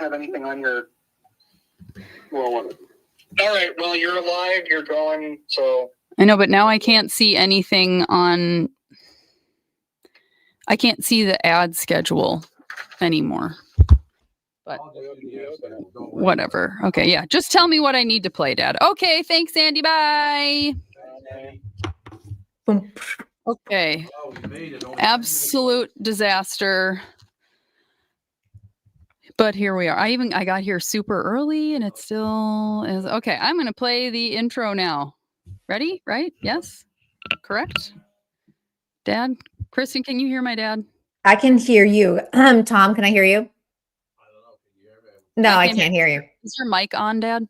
have anything on your. Well, all right. Well, you're alive. You're going. So I know, but now I can't see anything on. I can't see the ad schedule anymore. But whatever. Okay, yeah. Just tell me what I need to play, Dad. Okay, thanks, Andy. Bye. Okay. Absolute disaster. But here we are. I got here super early and it still is. Okay, I'm going to play the intro now. Ready? Right? Yes? Correct? Dad? Kristyn, can you hear my dad? I can hear you. Tom, can I hear you? I don't know. Can you hear me? No, I can't hear you. Is your mic on, Dad? I'm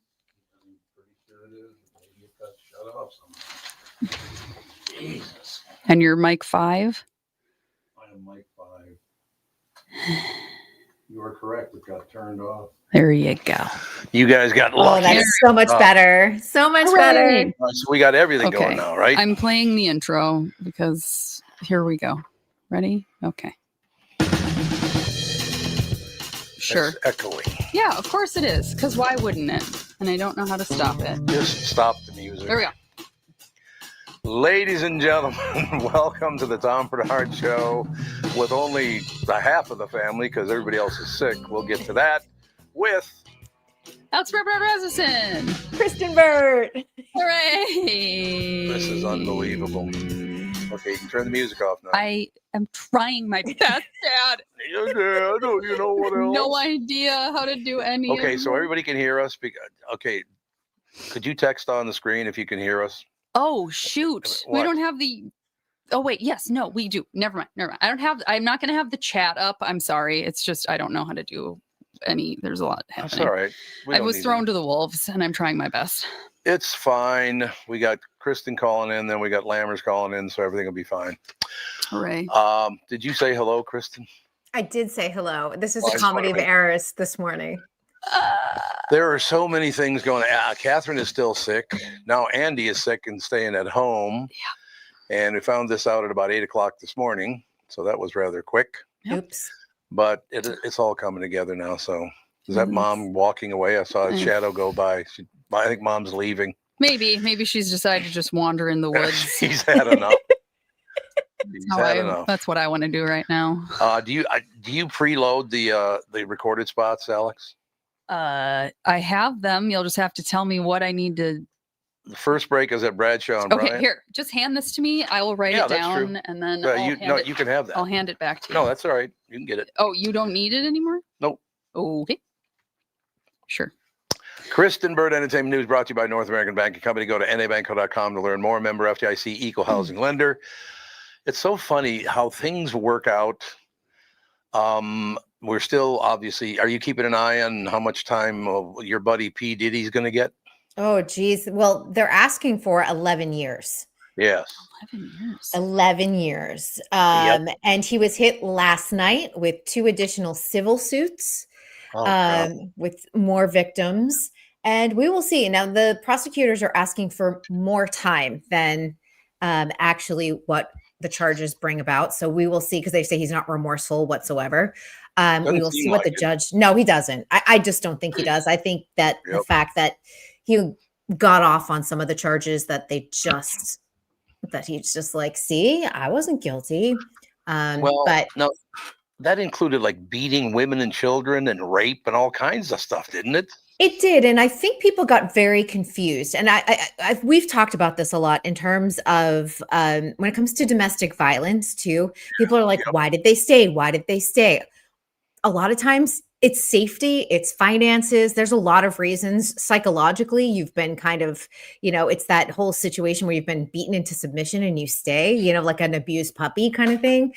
pretty sure it is. Maybe it got shut off somehow. Jesus. And your mic 5? I am mic 5. You are correct. It got turned off. There you go. You guys got lucky. Oh, that's so much better. So much better. So we got everything going now, right? I'm playing the intro because here we go. Ready? Okay. Sure. It's echoing. Yeah, of course it is. Because why wouldn't it? And I don't know how to stop it. Just stop the music. There we go. Ladies and gentlemen, welcome to the Tom Bernard Show with only the half of the family because everybody else is sick. We'll get to that with Alex Rasmussen. Kristyn Burtt. Hooray. This is unbelievable. Okay, you can turn the music off now. I am trying my best, Dad. Yeah, you know what else? No idea how to do any Okay, of so everybody can hear us. Okay, could you text on the screen if you can hear us? Oh, shoot. What? We don't have the... Oh, wait. Yes. No, we do. Never mind. I'm not going to have the chat up. I'm sorry. It's just I don't know how to do any... There's a lot happening. That's all right. I was thrown to the wolves, and I'm trying my best. It's fine. We got Kristyn calling in, then we got Lammers calling in, so everything will be fine. Hooray. Did you say hello, Kristyn? I did say hello. This is a comedy of errors this morning. There are so many things going on. Catherine is still sick. Now Andy is sick and staying at home. Yeah. And we found this out at about 8 o'clock this morning. So that was rather quick. Oops. But it's all coming together now. So is that Mom walking away? I saw a shadow go by. I think Mom's leaving. Maybe she's decided to just wander in the woods. She's had enough. That's what I want to do right now. Do you preload the recorded spots, Alex? I have them. You'll just have to tell me what I need to. The first break is at Bradshaw and Okay, Bryant. Here, just hand this to me. I will write it down, and then you can have that. I'll hand it back to you. No, that's all right. You can get it. Oh, you don't need it anymore? Nope. Okay. Sure. Kristyn Burtt Entertainment News brought to you by North American Banking Company. Go to nabanco.com to learn more. Member FDIC, equal housing lender. It's so funny how things work out. We're still obviously. Are you keeping an eye on how much time your buddy P. Diddy's going to get? Oh, geez. Well, they're asking for 11 years. Yes. 11 years. 11 years. Yep. And he was hit last night with 2 additional civil suits with more victims. And we will see. Now, the prosecutors are asking for more time than actually what the charges bring about. So we will see, because they say he's not remorseful whatsoever. We will see what the judge. No, he doesn't. I just don't think he does. I think that the fact that he got off on some of the charges that he's just like, see, I wasn't guilty. But no, that included like beating women and children and rape and all kinds of stuff, didn't it? It did. And I think people got very confused. And we've talked about this a lot in terms of when it comes to domestic violence too. People are like, why did they stay? Why did they stay? A lot of times it's safety, it's finances. There's a lot of reasons. Psychologically, you've been kind of, it's that whole situation where you've been beaten into submission and you stay, like an abused puppy kind of thing.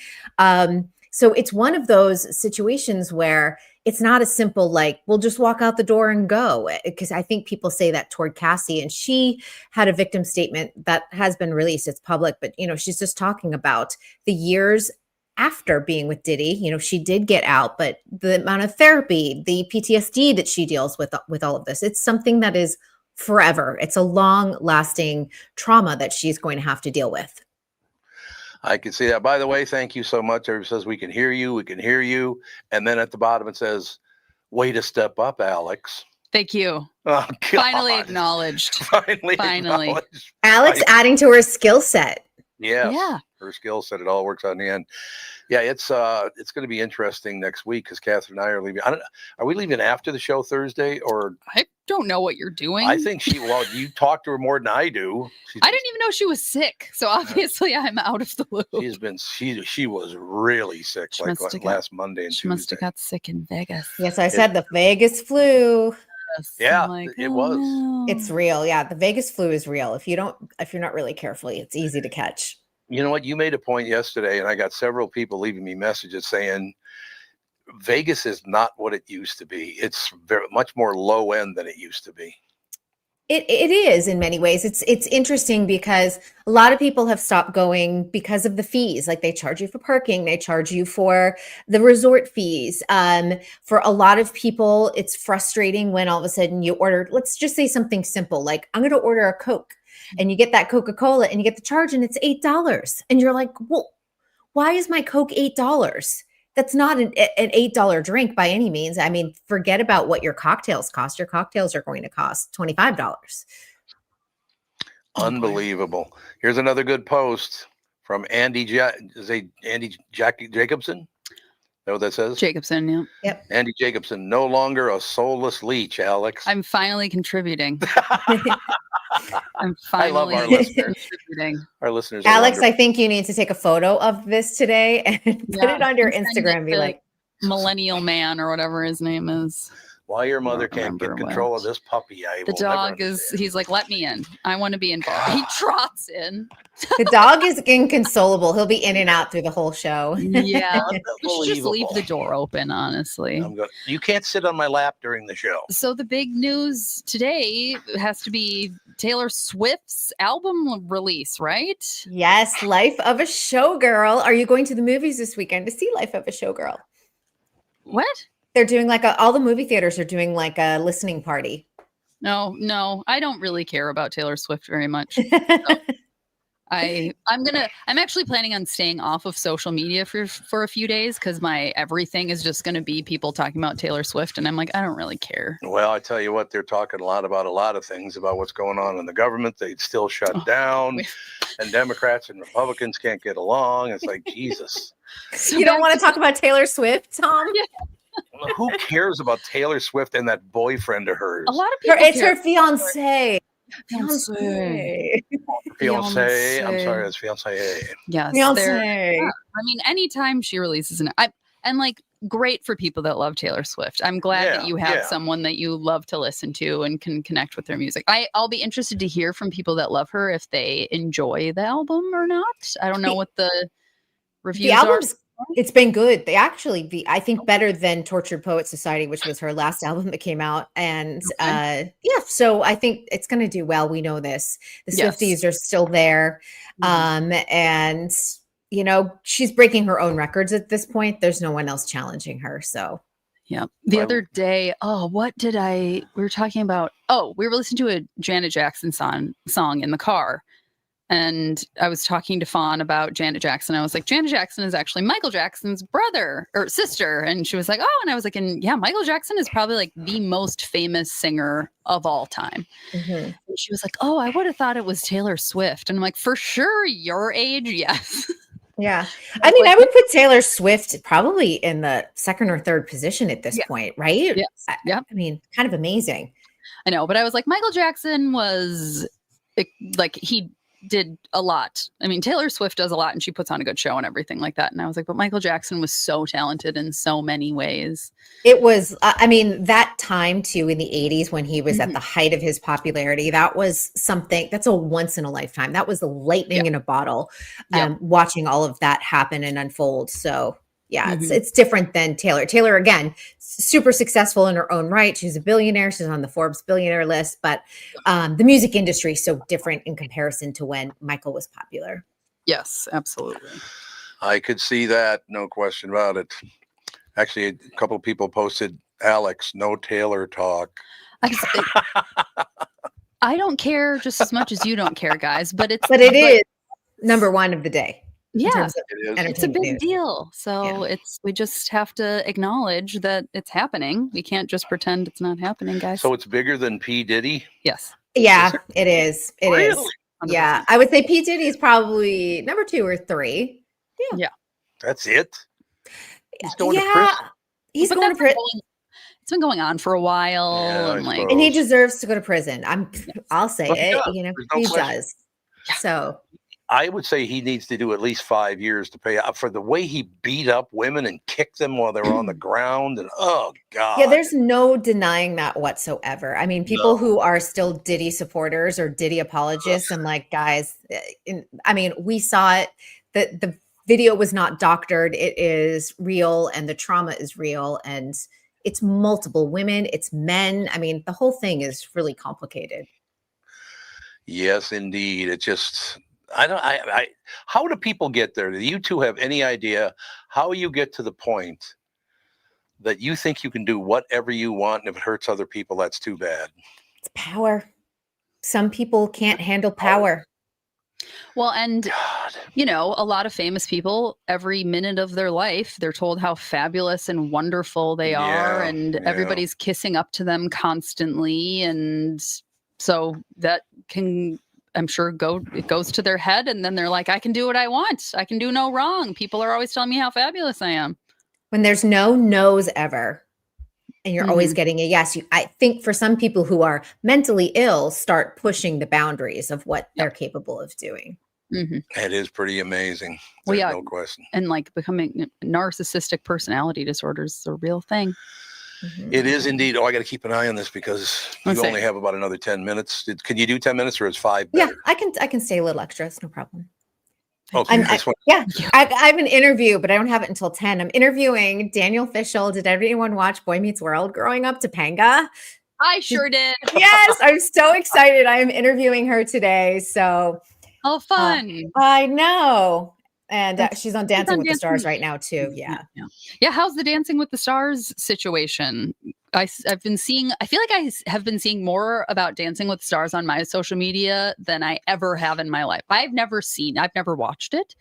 So it's one of those situations where it's not as simple, like, we'll just walk out the door and go. Because I think people say that toward Cassie, and she had a victim statement that has been released. It's public, but, she's just talking about the years after being with Diddy. She did get out, but the amount of therapy, the PTSD that she deals with all of this, it's something that is forever. It's a long lasting trauma that she's going to have to deal with. I can see that. By the way, thank you so much. Everybody says we can hear you. We can hear you. And then at the bottom, it says, Way to step up, Alex. Thank you. Oh, God. Finally acknowledged. Finally. Finally. acknowledged. Alex adding to her skill set. Yes. Yeah. Her skill set, it all works out in the end. Yeah, it's going to be interesting next week because Catherine and I are leaving. Are we leaving after the show Thursday or? I don't know what you're doing. I think you talk to her more than I do. I didn't even know she was sick. So obviously I'm out of the loop. She was really sick She like must have last Monday and She must Tuesday. have got sick in Vegas. Yes, I said the Vegas flu. Yes. Yeah, I'm like, it "Oh, was. no." It's real. Yeah, the Vegas flu is real. If you're not really careful, it's easy to catch. You know what? You made a point yesterday, and I got several people leaving me messages saying Vegas is not what it used to be. It's very much more low end than it used to be. It is in many ways. It's interesting because a lot of people have stopped going because of the fees. Like they charge you for parking, they charge you for the resort fees. For a lot of people, it's frustrating when all of a sudden you order, let's just say something simple, like I'm going to order a Coke, and you get that Coca-Cola and you get the charge and it's $8. And you're like, well, why is my Coke $8? That's not an $8 drink by any means. I mean, forget about what your cocktails cost. Your cocktails are going to cost $25. Unbelievable. Here's another good post from Andy Jacobson. Know what that says? Jacobson, yeah. Yep. Andy Jacobson, no longer a soulless leech, Alex. I'm finally contributing. I'm I love finally our listeners. contributing. Our listeners. Are Alex, wonderful. I think you need to take a photo of this today and put it on your Send it Instagram. Be to like, Millennial Man or whatever his name is. Why your mother don't can't get remember control what. of this puppy? The dog he's like, let me in. I want to be involved. He trots in. the dog is inconsolable. He'll be in and out through the whole show. Yeah. You should just leave Unbelievable. the door open, honestly. You can't sit on my lap during the show. So the big news today has to be Taylor Swift's album release, right? Yes, Life of a Showgirl. Are you going to the movies this weekend to see Life of a Showgirl? What? They're doing all the movie theaters are doing like a listening party. No, I don't really care about Taylor Swift very much. I'm actually planning on staying off of social media for a few days because my everything is just going to be people talking about Taylor Swift, and I'm like, I don't really care. Well, I tell you what, they're talking a lot of things about what's going on in the government. They'd still shut down, and Democrats and Republicans can't get along. It's like, Jesus. So You don't want to talk about Taylor Swift, Tom? Yeah. Who cares about Taylor Swift and that boyfriend of hers? A lot of people. It's care. her fiance. Fiance. Fiance. I'm sorry, it's fiance. Yes. Fiance. I mean, anytime she releases and like great for people that love Taylor Swift. I'm glad that you have someone that you love to listen to and can connect with their music. I'll be interested to hear from people that love her if they enjoy the album or not. I don't know what the reviews are. It's been good. They actually, I think, better than Tortured Poet Society, which was her last album that came out. And so I think it's going to do well. We know this. The Swifties are still there. And, she's breaking her own records at this point. There's no one else challenging her. So, yeah. The other day, we were talking about, we were listening to a Janet Jackson song in the car. And I was talking to Fawn about Janet Jackson. I was like, Janet Jackson is actually Michael Jackson's brother or sister. And she was like, oh, and I was like, and yeah, Michael Jackson is probably like the most famous singer of all time. Mm-hmm. And she was like, oh, I would have thought it was Taylor Swift. And I'm like, for sure, your age, yes. Yeah. I mean, I would put Taylor Swift probably in the second or third position at this point, right? Yes. Yeah. I mean, kind of amazing. I know, but I was like, Michael Jackson was like, he did a lot. I mean, Taylor Swift does a lot and she puts on a good show and everything like that. And I was like, but Michael Jackson was so talented in so many ways. It was, that time too in the 80s when he was at the height of his popularity, that was something that's a once in a lifetime. That was the lightning in a bottle, watching all of that happen and unfold. So yeah, it's different than Taylor. Taylor, again, super successful in her own right. She's a billionaire. She's on the Forbes billionaire list, but the music industry is so different in comparison to when Michael was popular. Yes, absolutely. I could see that. No question about it. Actually, a couple of people posted, Alex, no Taylor talk. I don't care just as much as you don't care, guys, but it is number one of the day. Yeah, terms of It is. it's a entertainment big news. deal. So we just have to acknowledge that it's happening. We can't just pretend it's not happening, guys. So it's bigger than P. Diddy? Yes. Yeah, it is. It is. Really? Yeah, 100%. I would say P. Diddy is probably number 2 or 3. That's it? He's going to prison. Yeah, he's But going to that's been prison, it's been going on for a while, Yeah, I and like, and he suppose. deserves to go to prison. Yes. I'll say But he it. does. You know, There's no he question. does. Yeah. So I would say he needs to do at least 5 years to pay out for the way he beat up women and kicked them while they were on the ground. And oh God. yeah, there's no denying that whatsoever. I mean, people No. who are still Diddy supporters or Diddy apologists, I'm like, guys, I mean, we saw it. The video was not doctored. It is real, and the trauma is real, and it's multiple women, it's men. I mean, the whole thing is really complicated. Yes, indeed. It just I how do people get there? Do you two have any idea how you get to the point that you think you can do whatever you want, and if it hurts other people, that's too bad? It's power. Some people can't handle power. well, and God. you know, a lot of famous people, every minute of their life, they're told how fabulous and wonderful they are, Yeah, and yeah. everybody's kissing up to them constantly, and so that can, I'm sure, it goes to their head, and then they're like, I can do what I want. I can do no wrong. People are always telling me how fabulous I am. When there's no no's ever, and you're always getting a yes, I think for some people who are mentally ill, start pushing the boundaries of what they're capable of doing. Mhm. It is pretty amazing. Well, There's yeah. no question. And like becoming narcissistic personality disorders is a real thing. Mhm. It is indeed. Oh, I got to keep an eye on this because you Let's see. only have about another 10 minutes. Can you do 10 minutes or is 5 Yeah, better? I can stay a little extra. It's no problem. Okay, I'm- this one. Yeah, I have an interview, but I don't have it until 10. I'm interviewing Daniel Fishel. Did anyone watch Boy Meets World growing up? Topanga? I sure did. Yes, I'm so excited. I am interviewing her today. So Oh, fun. I know. And she's on Dancing on with the Stars Dancing- right now, too. Yeah. Yeah. How's the Dancing with the Stars situation? I've been seeing, I feel like I have been seeing more about Dancing with the Stars on my social media than I ever have in my life. I've never watched it,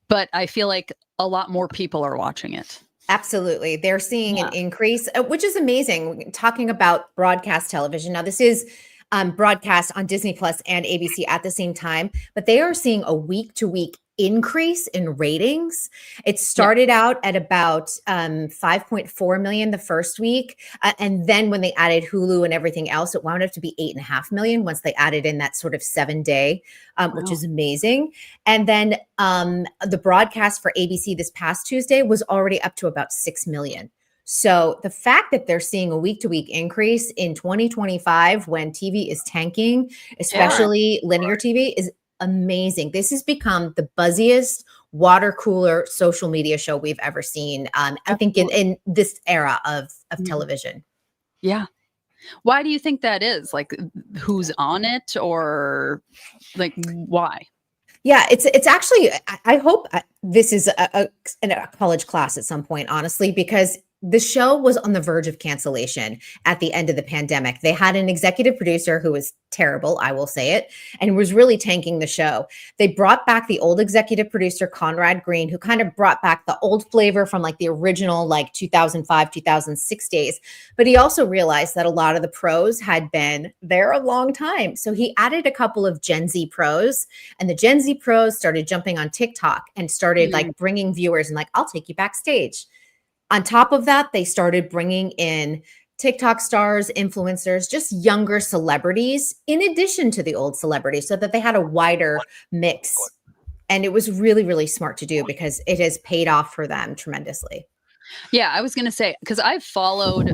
but I feel like a lot more people are watching it. Absolutely. They're seeing an increase, which is amazing. Talking about broadcast television. Now, this is broadcast on Disney Plus and ABC at the same time, but they are seeing a week-to-week increase in ratings. It started out at about 5.4 million the first week. And then when they added Hulu and everything else, it wound up to be 8.5 million once they added in that sort of 7-day, which is amazing. And then the broadcast for ABC this past Tuesday was already up to about 6 million. So the fact that they're seeing a week-to-week increase in 2025 when TV is tanking, especially linear TV, is amazing. This has become the buzziest water cooler social media show we've ever seen. I think in this era of television. Yeah. Why do you think that is? Like, who's on it, or like why? Yeah, it's actually, I hope this is a college class at some point, honestly, because the show was on the verge of cancellation at the end of the pandemic. They had an executive producer who was terrible, I will say it, and was really tanking the show. They brought back the old executive producer, Conrad Green, who kind of brought back the old flavor from like the original like 2005, 2006 days. But he also realized that a lot of the pros had been there a long time. So he added a couple of Gen Z pros, and the Gen Z pros started jumping on TikTok and started like bringing viewers and like, I'll take you backstage. On top of that, they started bringing in TikTok stars, influencers, just younger celebrities, in addition to the old celebrities, so that they had a wider mix. And it was really, really smart to do because it has paid off for them tremendously. Yeah, I was going to say, because I've followed,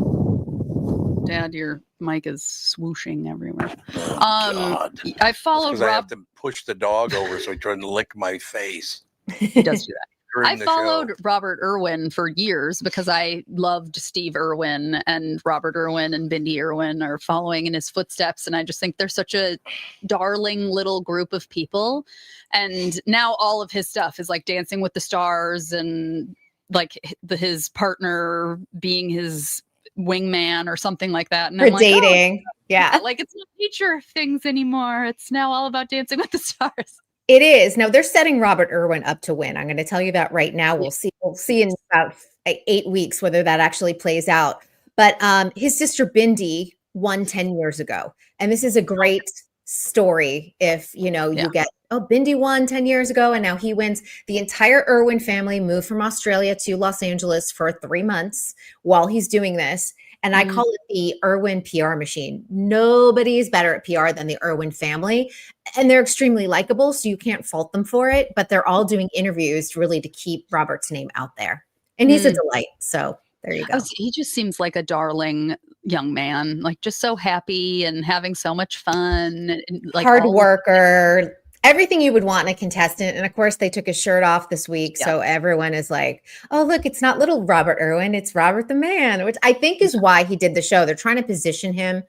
Dad, your mic is swooshing everywhere. God. I followed Because I have Rob. to push the dog over so he tries to lick my face. He does do that. during I the followed show. Robert Irwin for years because I loved Steve Irwin, and Robert Irwin and Bindi Irwin are following in his footsteps. And I just think they're such a darling little group of people. And now all of his stuff is like Dancing with the Stars, and like his partner being his wingman or something like that. And For I'm like, dating. oh, yeah, like it's not feature things anymore. It's now all about Dancing with the Stars. It is. Now they're setting Robert Irwin up to win. I'm going to tell you that right now. We'll see. We'll see in about 8 weeks whether that actually plays out. But his sister Bindi won 10 years ago. And this is a great story if, you get, Bindi won 10 years ago and now he wins. The entire Irwin family moved from Australia to Los Angeles for 3 months while he's doing this. And I call it the Irwin PR machine. Nobody is better at PR than the Irwin family. And they're extremely likable, so you can't fault them for it. But they're all doing interviews really to keep Robert's name out there. And he's a delight. So there you go. He just seems like a darling young man, like just so happy and having so much fun. And like hard worker. Everything you would want in a contestant. And of course, they took his shirt off this week. So everyone is like, oh, look, it's not little Robert Irwin. It's Robert the man, which I think is why he did the show. They're trying to position him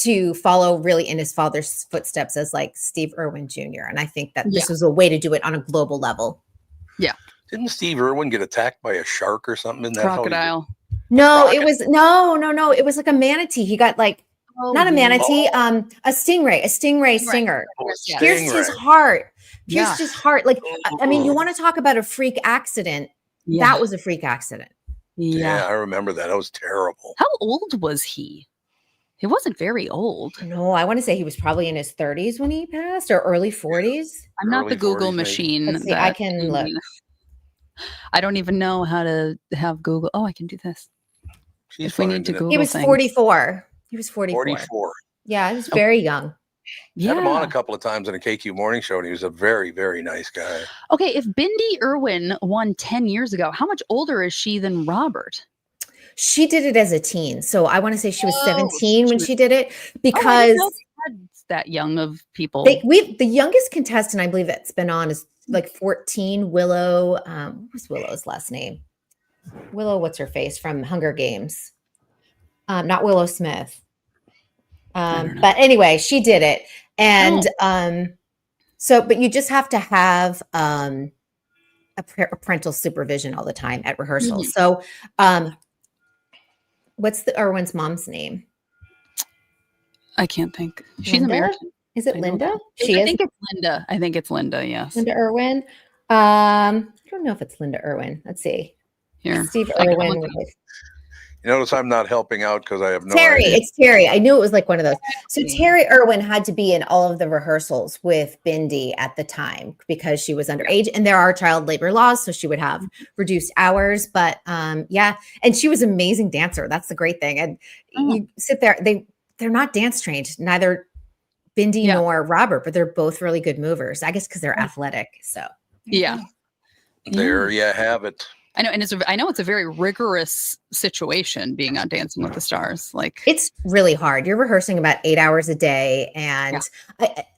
to follow really in his father's footsteps as like Steve Irwin Jr. And I think that this was a way to do it on a global level. Yeah. Didn't Steve Irwin get attacked by a shark or something? In that crocodile? No, it was no. It was like a manatee. He got like, not a manatee, a stingray stinger. Pierced his heart. Pierced his heart. Like, I mean, you want to talk about a freak accident. Yeah. That was a freak accident. Yeah, I remember that. That was terrible. How old was he? He wasn't very old. No, I want to say he was probably in his 30s when he passed or early 40s. I'm not the Google machine. Let's see, I can look. I don't even know how to have Google. Oh, I can do this. If we need to Google He was 44. He was 44. 44. Yeah, he was very young. Had him on a couple of times on a KQ morning show, and he was a very, very nice guy. Okay, if Bindi Irwin won 10 years ago, how much older is she than Robert? She did it as a teen. So I want to say she was 17 when she did it because that young of people. The youngest contestant I believe that's been on is like 14, Willow. What was Willow's last name? Willow, what's her face from Hunger Games? Not Willow Smith. But anyway, she did it. And but you just have to have a parental supervision all the time at rehearsals. So what's the Irwin's mom's name? I can't think. She's Linda? American. Is it Linda? I think it's Linda. I think it's Linda, yes. Linda Irwin. I don't know if it's Linda Irwin. Let's see. Here. Steve Irwin. You notice I'm not helping out because I have no Terry. idea. It's Terry. I knew it was like one of those. So Terry Irwin had to be in all of the rehearsals with Bindi at the time because she was underage, and there are child labor laws, so she would have reduced hours. But and she was an amazing dancer. That's the great thing. And you sit there, they're not dance trained, neither Bindi nor Robert, but they're both really good movers. I guess because they're athletic. So There you have it. I know, and I know it's a very rigorous situation being on Dancing with the Stars. Like it's really hard. You're rehearsing about 8 hours a day, and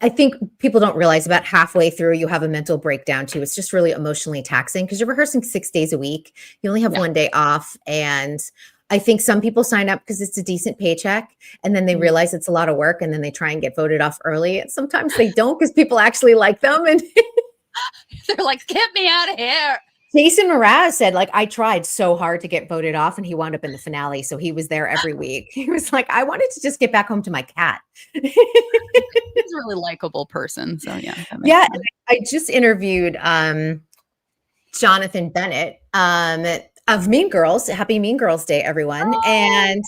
I think people don't realize about halfway through you have a mental breakdown too. It's just really emotionally taxing because you're rehearsing 6 days a week. You only have 1 day off, and I think some people sign up because it's a decent paycheck, and then they realize it's a lot of work, and then they try and get voted off early. And sometimes they don't because people actually like them, and they're like, "Get me out of here." Jason Mraz said, like, I tried so hard to get voted off, and he wound up in the finale. So he was there every week. He was like, I wanted to just get back home to my cat. He's a really likable person. So yeah. I just interviewed Jonathan Bennett of Mean Girls. Happy Mean Girls Day, everyone. And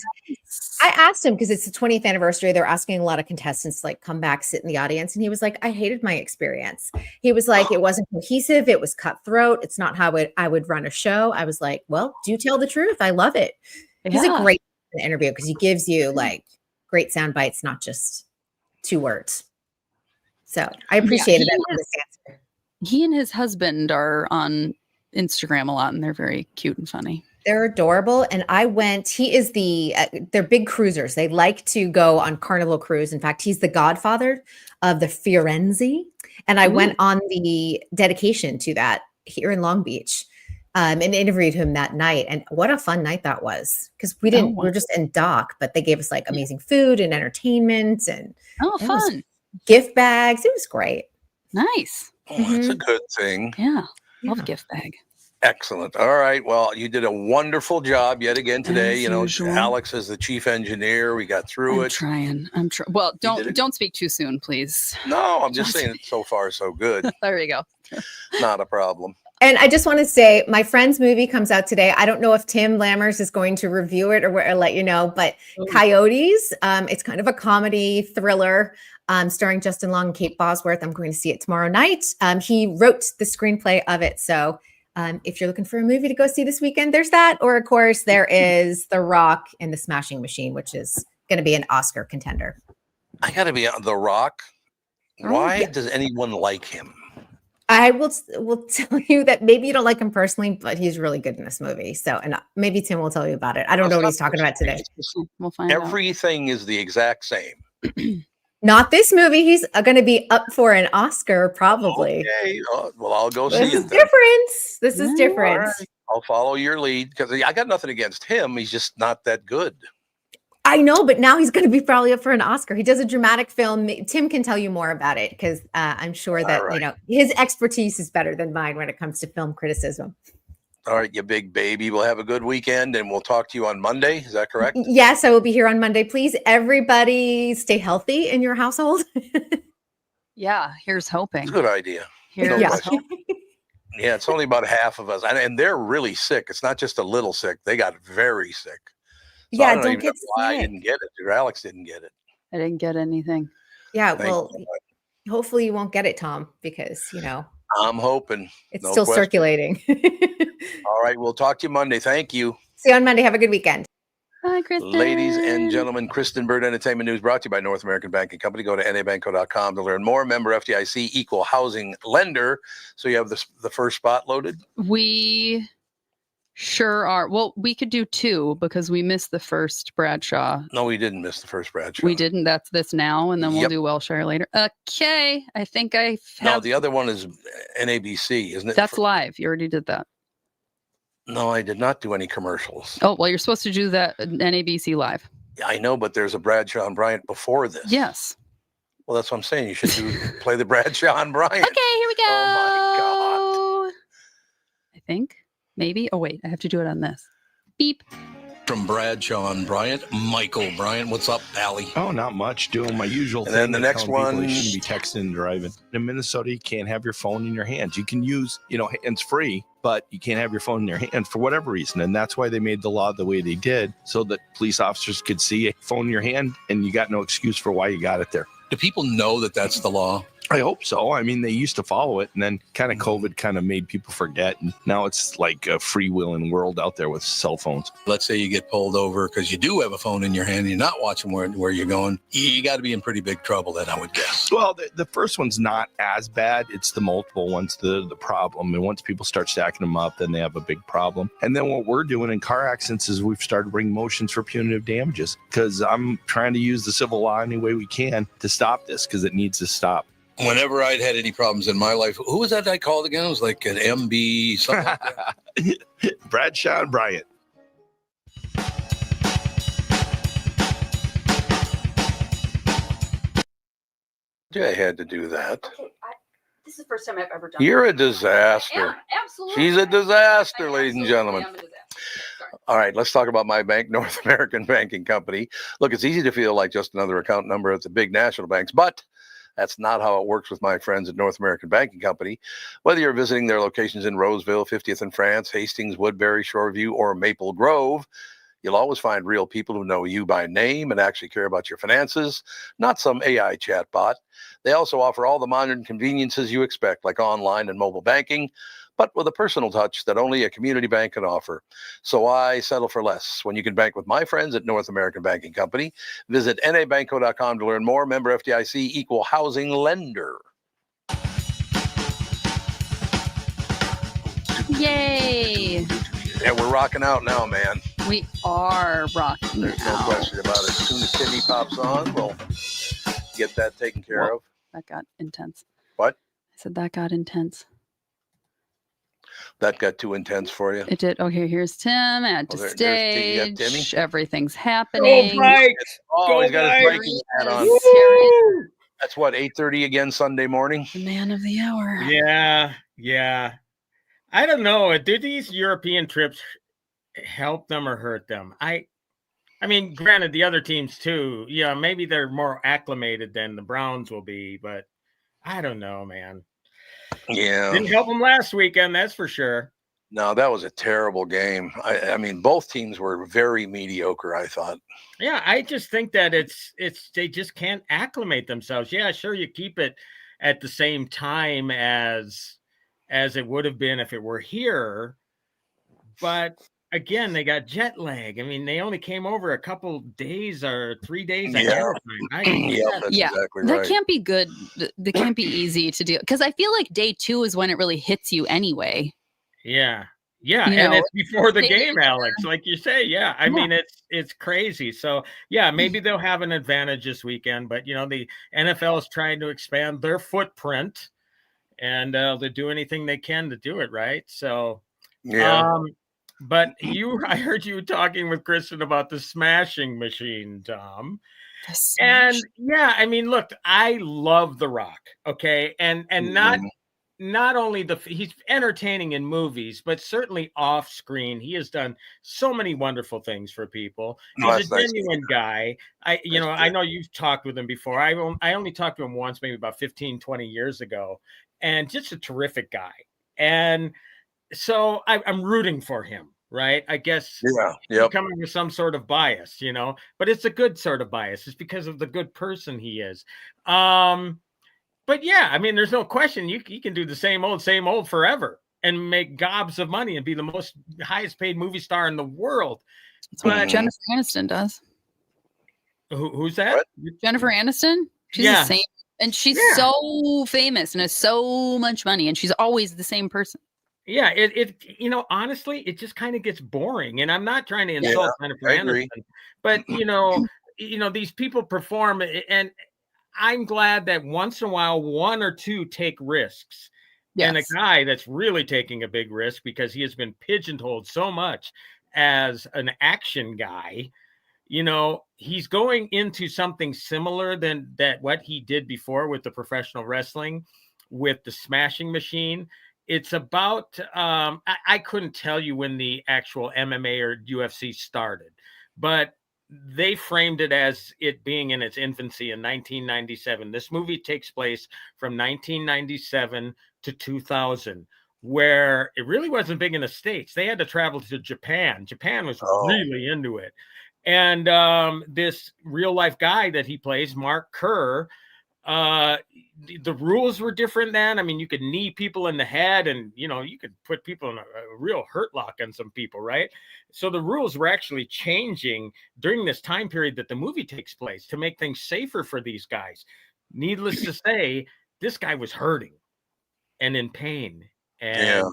I asked him because it's the 20th anniversary. They're asking a lot of contestants to like come back, sit in the audience. And he was like, I hated my experience. He was like, it wasn't cohesive. It was cutthroat. It's not how I would run a show. I was like, well, do tell the truth. I love it. He's a great interview because he gives you like great sound bites, not just 2 words. So I appreciated this answer. He and his husband are on Instagram a lot, and they're very cute and funny. They're adorable. And he is they're big cruisers. They like to go on Carnival cruise. In fact, he's the godfather of the Firenze. And I went on the dedication to that here in Long Beach and interviewed him that night. And what a fun night that was. Because we're just in dock, but they gave us like amazing food and entertainment and fun gift bags. It was great. Nice. Oh, that's a good thing. Yeah. Love gift bag. Excellent. All right. Well, you did a wonderful job yet again today. As You know, usual. Alex is the chief engineer. We got through I'm it. trying. Well, You did it. don't speak too soon, please. No, I'm just saying so far so good. There you go. Not a problem. And I just want to say, my friend's movie comes out today. I don't know if Tim Lammers is going to review it or let you know, but Coyotes, it's kind of a comedy thriller starring Justin Long and Kate Bosworth. I'm going to see it tomorrow night. He wrote the screenplay of it. So if you're looking for a movie to go see this weekend, there's that. Or, of course, there is The Rock and the Smashing Machine, which is going to be an Oscar contender. I got to be on The Rock. Why yeah. does anyone like him? I will tell you that maybe you don't like him personally, but he's really good in this movie. So, and maybe Tim will tell you about it. I don't know what he's talking about today. We'll find out. Everything is the exact same. Not this movie. He's going to be up for an Oscar, probably. Okay. Well, I'll go see This it. is different. This is different. All right. I'll follow your lead because I got nothing against him. He's just not that good. I know, but now he's going to be probably up for an Oscar. He does a dramatic film. Tim can tell you more about it because I'm sure that you know his expertise is better than mine when it comes to film criticism. All right, you big baby. We'll have a good weekend and we'll talk to you on Monday. Is that correct? Yes, I will be here on Monday. Please, everybody stay healthy in your household. Yeah, here's hoping. It's a good idea. Here's question. Yeah, it's only about half of us. And they're really sick. It's not just a little sick. They got very sick. So Yeah, I don't don't even get know why I sick. didn't get it. Or Alex didn't get it. I didn't get anything. Yeah, Thank well, you. hopefully you won't get it, Tom, because you know I'm hoping. it's No still question. circulating. All right, we'll talk to you Monday. Thank you. See you on Monday. Have a good weekend. Hi, Kristyn. Ladies and gentlemen, Kristyn Burtt Entertainment News brought to you by North American Banking Company. Go to nabanco.com to learn more. Member FDIC, equal housing lender. So you have the first spot loaded? We sure are. Well, we could do two because we missed the first Bradshaw. No, we didn't miss the first Bradshaw. We didn't. That's this now, and then we'll Yep. do Welshire later. Okay, I think I have. No, the other one is NABC, isn't it? That's live. You already did that. No, I did not do any commercials. Oh, well, you're supposed to do that NABC live. I know, but there's a Bradshaw and Bryant before this. Yes. Well, that's what I'm saying. You should play the Bradshaw and Bryant. Okay, here we go. Oh, my God. I think. Maybe. Oh, wait. I have to do it on this. Beep. From Bradshaw and Bryant, Michael Bryant. What's up, Allie? Oh, not much. Doing my usual And thing. then the of next telling people one- they shouldn't be texting and driving. In Minnesota, you can't have your phone in your hands. You can use, hands free, but you can't have your phone in your hand for whatever reason. And that's why they made the law the way they did, so that police officers could see a phone in your hand and you got no excuse for why you got it there. Do people know that that's the law? I hope so. I mean, they used to follow it, and then kind of COVID kind of made people forget. And now it's like a freewheeling world out there with cell phones. Let's say you get pulled over because you do have a phone in your hand and you're not watching where you're going. You got to be in pretty big trouble then, I would guess. Well, the first one's not as bad. It's the multiple ones, the problem. And once people start stacking them up, then they have a big problem. And then what we're doing in car accidents is we've started bringing motions for punitive damages, because I'm trying to use the civil law any way we can to stop this, because it needs to stop. Whenever I'd had any problems in my life, who was that I called again? It was like an MB, something like that. Bradshaw and Bryant. I had to do that. This is the first time I've ever done You're a disaster. absolutely. She's a disaster, ladies and gentlemen. All right, let's talk about my bank, North American Banking Company. Look, it's easy to feel like just another account number at the big national banks, but that's not how it works with my friends at North American Banking Company. Whether you're visiting their locations in Roseville, 50th in France, Hastings, Woodbury, Shoreview, or Maple Grove, you'll always find real people who know you by name and actually care about your finances, not some AI chatbot. They also offer all the modern conveniences you expect, like online and mobile banking, but with a personal touch that only a community bank can offer. So why settle for less when you can bank with my friends at North American Banking Company? Visit nabanco.com to learn more. Member FDIC, equal housing lender. Yay. Yeah, we're rocking out now, man. We are rocking There's no out. question about it. As soon as Timmy pops on, we'll get that taken care Whoa. of. That got intense. What? I said that got intense. That got too intense for you? It did. Okay, here's Tim at the there's T- you got stage. Timmy? Everything's happening. Oh, he's got his There Vikings he hat on. is. That's what, 8:30 again Sunday morning? The man of the hour. Yeah. I don't know. Do these European trips help them or hurt them? I mean, granted, the other teams too. Yeah, maybe they're more acclimated than the Browns will be, but I don't know, man. Yeah. Didn't help them last weekend, that's for sure. No, that was a terrible game. I mean, both teams were very mediocre, I thought. Yeah, I just think that it's they just can't acclimate themselves. Yeah, sure, you keep it at the same time as it would have been if it were here, but again, they got jet lag. I mean, they only came over a couple days or 3 days ahead Yeah. of time. That's Yeah, exactly that right. can't be good. That can't be easy to do because I feel like day 2 is when it really hits you anyway. Yeah, You and know, it's before the they- game, Alex, like you say. Yeah, I Yeah. mean, it's crazy. So yeah, maybe they'll have an advantage this weekend, but you know, the NFL is trying to expand their footprint, and they'll do anything they can to do it, right? So, Yeah. but I heard you talking with Kristyn about the smashing machine, Tom. And yeah, I mean, look, I love The Rock, okay, and not only he's entertaining in movies, but certainly off screen, he has done so many wonderful things for people. No, He's a that's nice. genuine guy. I know you've talked with him before. I only talked to him once, maybe about 15, 20 years ago, and just a terrific guy. And so I'm rooting for him, right? I guess Yeah. Yep. coming with some sort of bias, you know, but it's a good sort of bias. It's because of the good person he is. But yeah, I mean, there's no question you can do the same old forever and make gobs of money and be the most highest paid movie star in the world. That's what But Jennifer Aniston does. who's that? What? Jennifer Aniston. She's Yeah. the same, and she's Yeah. so famous and has so much money, and she's always the same person. Yeah, it you know, honestly, it just kind of gets boring. And I'm not trying to insult Jennifer I agree. Aniston, but you know, these people perform, and I'm glad that once in a while, one or two take risks. And a Yes. guy that's really taking a big risk because he has been pigeonholed so much as an action guy, you know, he's going into something similar than what he did before with the professional wrestling, with the smashing machine. It's about I couldn't tell you when the actual MMA or UFC started, but they framed it as it being in its infancy in 1997. This movie takes place from 1997 to 2000, where it really wasn't big in the States. They had to travel to Japan. Japan was really into it. And this real life guy that he plays, Mark Kerr, the rules were different then. I mean, you could knee people in the head, and you know, you could put people in a real hurt lock on some people, right? So the rules were actually changing during this time period that the movie takes place to make things safer for these guys. Needless to say, this guy was hurting and in pain and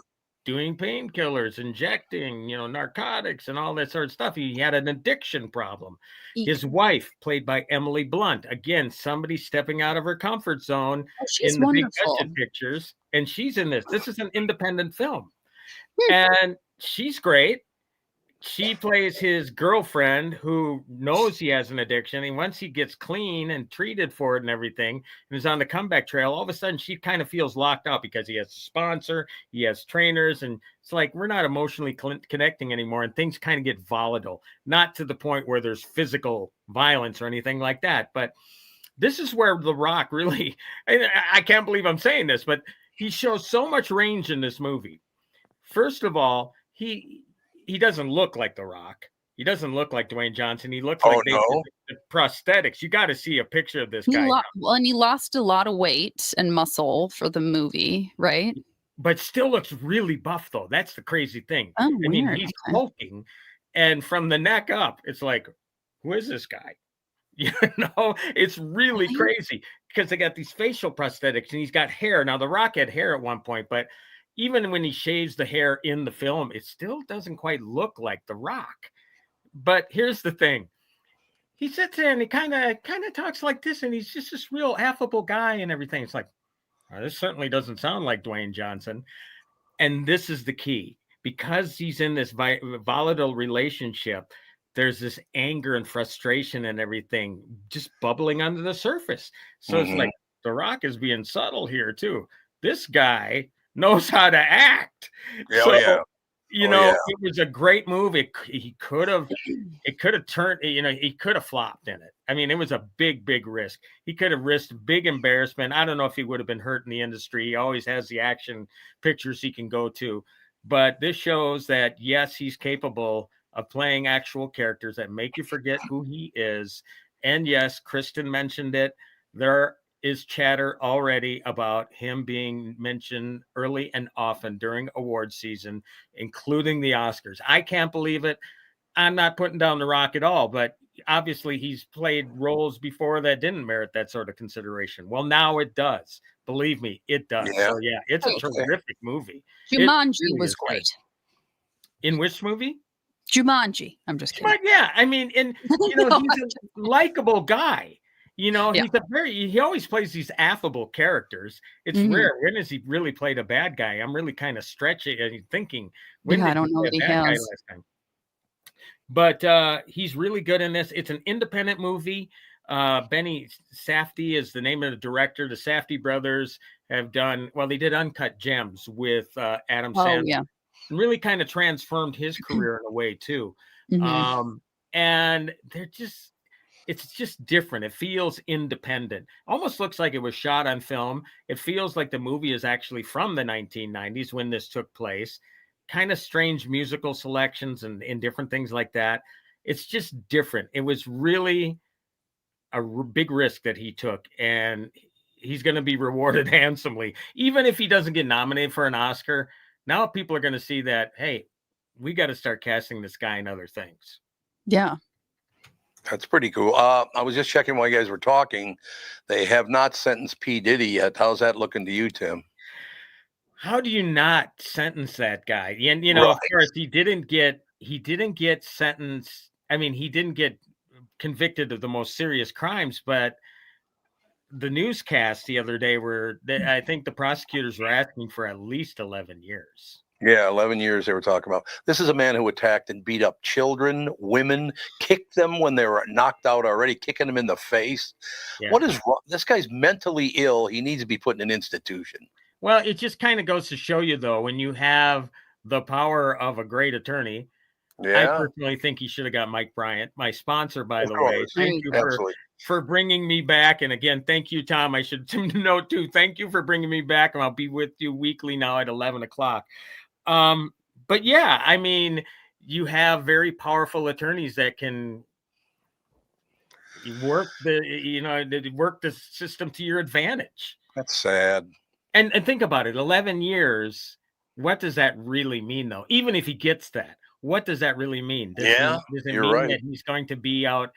doing painkillers, injecting, you know, narcotics and all that sort of stuff. He had an addiction problem. His wife, played by Emily Blunt, again, somebody stepping out of her comfort zone She's in the wonderful. big budget pictures, and she's in this. This is an independent film, and she's great. She plays his girlfriend who knows he has an addiction. And once he gets clean and treated for it and everything and is on the comeback trail, all of a sudden she kind of feels locked out because he has a sponsor, he has trainers, and it's like we're not emotionally connecting anymore, and things kind of get volatile. Not to the point where there's physical violence or anything like that, but this is where The Rock really, I can't believe I'm saying this, but he shows so much range in this movie. First of all, he doesn't look like The Rock. He doesn't look like Dwayne Johnson. He looks like the prosthetics. You got to see a picture of this guy. And he lost a lot of weight and muscle for the movie, right? But still looks really buff, though. That's the crazy thing. Oh, I mean, weird. he's hulking, and from the neck up, it's like, who is this guy? You know, it's really crazy because they got these facial prosthetics, and he's got hair. Now, The Rock had hair at one point, but even when he shaves the hair in the film, it still doesn't quite look like The Rock. But here's the thing. He sits there and he kind of talks like this, and he's just this real affable guy and everything. It's like, oh, this certainly doesn't sound like Dwayne Johnson. And this is the key. Because he's in this volatile relationship, there's this anger and frustration and everything just bubbling under the surface. So it's like The Rock is being subtle here too. This guy knows how to act. Yeah, So, yeah. you Oh, know, yeah. it was a great move. It could have turned, you know, he could have flopped in it. I mean, it was a big risk. He could have risked big embarrassment. I don't know if he would have been hurt in the industry. He always has the action pictures he can go to. But this shows that, yes, he's capable of playing actual characters that make you forget who he is. And yes, Kristen mentioned it. There is chatter already about him being mentioned early and often during award season, including the Oscars. I can't believe it. I'm not putting down the Rock at all, but obviously he's played roles before that didn't merit that sort of consideration. Well, now it does. Believe me, it does. Yeah. So yeah, it's a Okay. terrific movie. Jumanji really was is good. great. In which movie? Jumanji. I'm just kidding. But yeah, I mean, and you know, No, he's a likable guy. You know, Yeah. he always plays these affable characters. It's Mhm. rare. When has he really played a bad guy? I'm really kind of stretching and thinking, when Yeah, I did don't he know play that he a bad guy has. last time? But he's really good in this. It's an independent movie. Benny Safdie is the name of the director. The Safdie brothers have done, well, they did Uncut Gems with Adam Oh Sandler. yeah. And really kind of transformed his career in a way too. Mhm. And it's just different. It feels independent. Almost looks like it was shot on film. It feels like the movie is actually from the 1990s when this took place. Kind of strange musical selections and different things like that. It's just different. It was really a big risk that he took, and he's going to be rewarded handsomely. Even if he doesn't get nominated for an Oscar, now people are going to see that, hey, we got to start casting this guy in other things. Yeah. That's pretty cool. I was just checking while you guys were talking. They have not sentenced P. Diddy yet. How's that looking to you, Tim? How do you not sentence that guy? And you know, Right. of course, he didn't get sentenced. I mean, he didn't get convicted of the most serious crimes, but the newscast the other day I think the prosecutors were asking for at least 11 years. Yeah, 11 years they were talking about. This is a man who attacked and beat up children, women, kicked them when they were knocked out already, kicking them in the face. Yeah. What is wrong? This guy's mentally ill. He needs to be put in an institution. Well, it just kind of goes to show you, though, when you have the power of a great attorney. I Yeah, personally think he should have got Mike Bryant, my sponsor, by of the way. course. Thank you Absolutely. for bringing me back. And again, thank you, Tom. I should note too. Thank you for bringing me back, and I'll be with you weekly now at 11 o'clock. But yeah, I mean, you have very powerful attorneys that can work the system to your advantage. That's sad. And think about it, 11 years. What does that really mean, though? Even if he gets that, what does that really mean? Does it you're mean right. that he's going to be out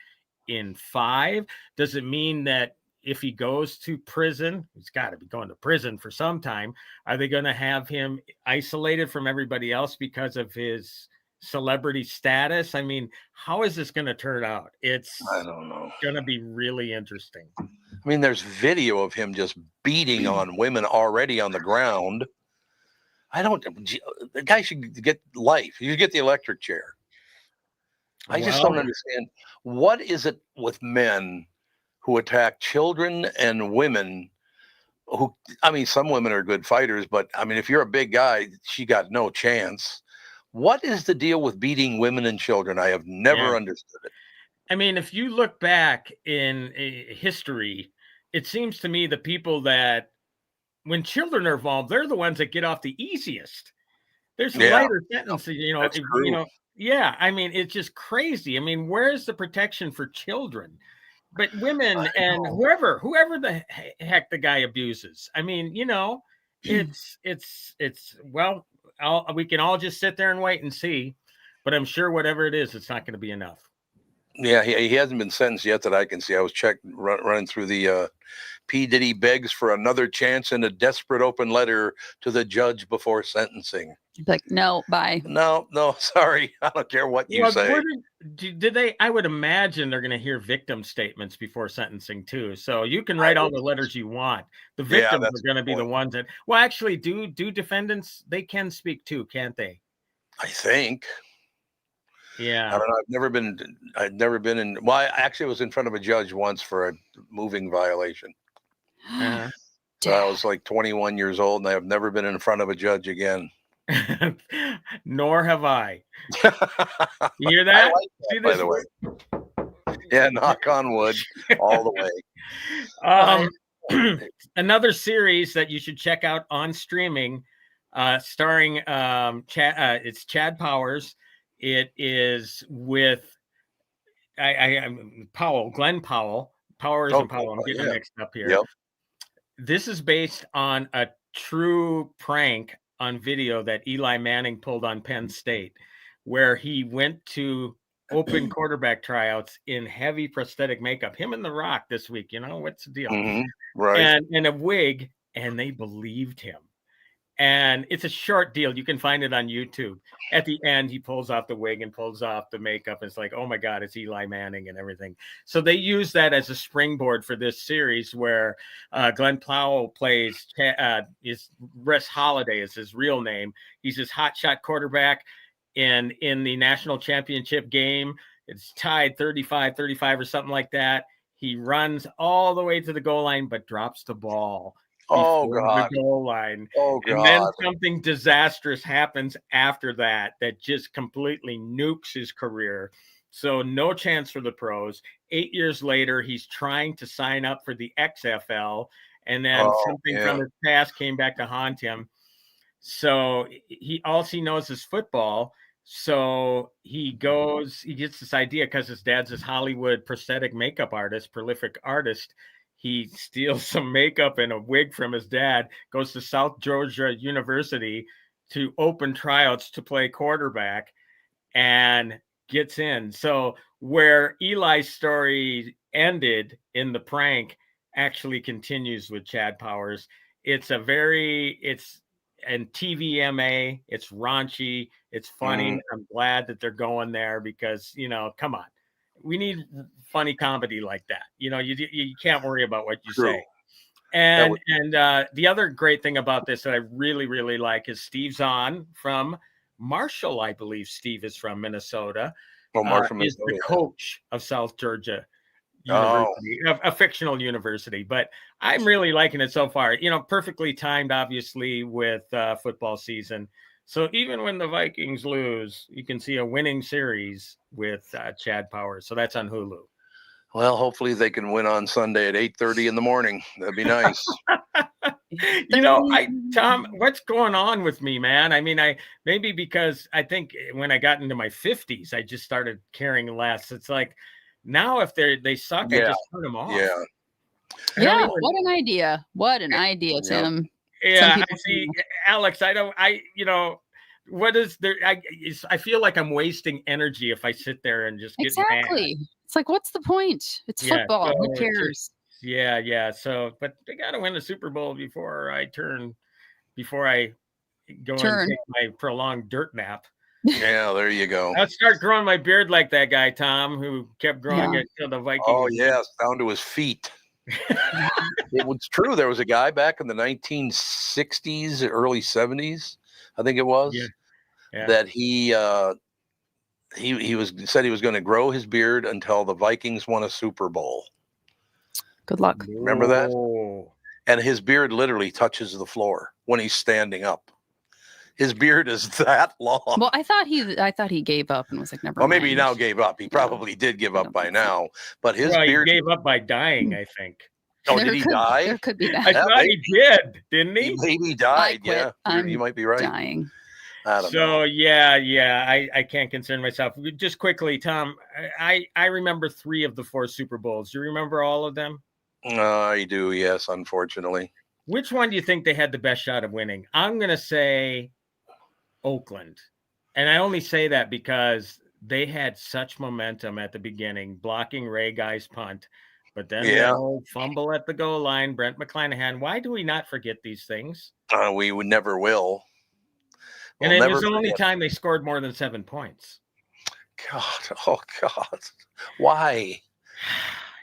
in 5? Does it mean that if he goes to prison, he's got to be going to prison for some time? Are they going to have him isolated from everybody else because of his celebrity status? I mean, how is this going to turn out? It's I don't know. going to be really interesting. I mean, there's video of him just beating on women already on the ground. The guy should get life. You should get the electric chair. I just don't understand. What is it with men who attack children and women who, I mean, some women are good fighters, but I mean, if you're a big guy, she got no chance. What is the deal with beating women and children? I have never understood it. I mean, if you look back in history, it seems to me the people that, when children are involved, they're the ones that get off the easiest. There's lighter sentences, yeah. I mean, it's just crazy. I mean, where's the protection for children? But women and whoever the heck the guy abuses. I mean, it's well, we can all just sit there and wait and see. But I'm sure whatever it is, it's not going to be enough. Yeah, he hasn't been sentenced yet that I can see. I was running through the P. Diddy begs for another chance in a desperate open letter to the judge before sentencing. Like, no, bye. No, sorry. I don't care what you say. Did they? I would imagine they're going to hear victim statements before sentencing too. So you can write all the letters you want. The victims are going to be the ones that. Well, actually, do defendants? They can speak too, can't they? I think. Yeah. I don't know. I've never been in. Well, I actually was in front of a judge once for a moving violation. Uh-huh. So I was like 21 years old, and I have never been in front of a judge again. Nor have I. You hear I that? like See that, by this the way. Yeah, knock on wood, all the way. Another series that you should check out on streaming, starring it's Chad Powers. It is with Glenn Powell. Powers and Powell. I'm getting mixed up here. Yep. This is based on a true prank on video that Eli Manning pulled on Penn State, where he went to open quarterback tryouts in heavy prosthetic makeup. Him and The Rock this week, what's the deal? Mm-hmm. Right. And in a wig, and they believed him. And it's a short deal. You can find it on YouTube. At the end, he pulls off the wig and pulls off the makeup. It's like, oh my God, it's Eli Manning and everything. So they use that as a springboard for this series where Glenn Powell plays Russ Holiday is his real name. He's this hotshot quarterback in the national championship game. It's tied 35 or something like that. He runs all the way to the goal line, but drops the ball. Oh God! The goal line. Oh God! And then something disastrous happens after that just completely nukes his career. So no chance for the pros. 8 years later, he's trying to sign up for the XFL, and then something from his past came back to haunt him. So all he knows is football. So he gets this idea because his dad's this Hollywood prosthetic makeup artist, prolific artist. He steals some makeup and a wig from his dad, goes to South Georgia University to open tryouts to play quarterback, and gets in. So where Eli's story ended in the prank actually continues with Chad Powers. It's and TVMA, it's raunchy, it's funny. I'm glad that they're going there because, come on. We need funny comedy like that. You can't worry about what you say. And the other great thing about this that I really, really like is Steve Zahn from Marshall. I believe Steve is from Minnesota. Marshall is the coach of South Georgia University, a fictional university. But I'm really liking it so far. Perfectly timed, obviously, with football season. So even when the Vikings lose, you can see a winning series with Chad Powers. So that's on Hulu. Well, hopefully they can win on Sunday at 8:30 in the morning. That'd be nice. Tom, what's going on with me, man? I mean, maybe because I think when I got into my 50s, I just started caring less. It's like now if they suck, I just turn them off. Yeah. What an idea. What an idea, Tim. Yeah, I see, Alex. What is there? I feel like I'm wasting energy if I sit there and just get mad. It's like, what's the point? It's football. So who cares? Yeah. So, but they got to win the Super Bowl before I go and take my prolonged dirt nap. Yeah, there you go. I'll start growing my beard like that guy Tom, who kept growing it till the Vikings. Oh yes, down to his feet. It was true. There was a guy back in the 1960s, early 70s, I think it was, that he said he was going to grow his beard until the Vikings won a Super Bowl. Good luck. Remember that? And his beard literally touches the floor when he's standing up. His beard is that long. Well, I thought he gave up and was like, never mind. Well, maybe he now gave up. He probably did give up by now. But his beard, he gave up by dying, I think. Oh, did he die? There could be that. I thought he did, didn't he? Maybe he died. Yeah, you might be right. Dying. I don't know. I can't concern myself. Just quickly, Tom, I remember 3 of the 4 Super Bowls. Do you remember all of them? I do, yes, unfortunately. Which one do you think they had the best shot of winning? I'm going to say Oakland. And I only say that because they had such momentum at the beginning, blocking Ray Guy's punt. But then the old fumble at the goal line, Brent McClanahan. Why do we not forget these things? We would never will. And it was the only time they scored more than 7 points. God. Why?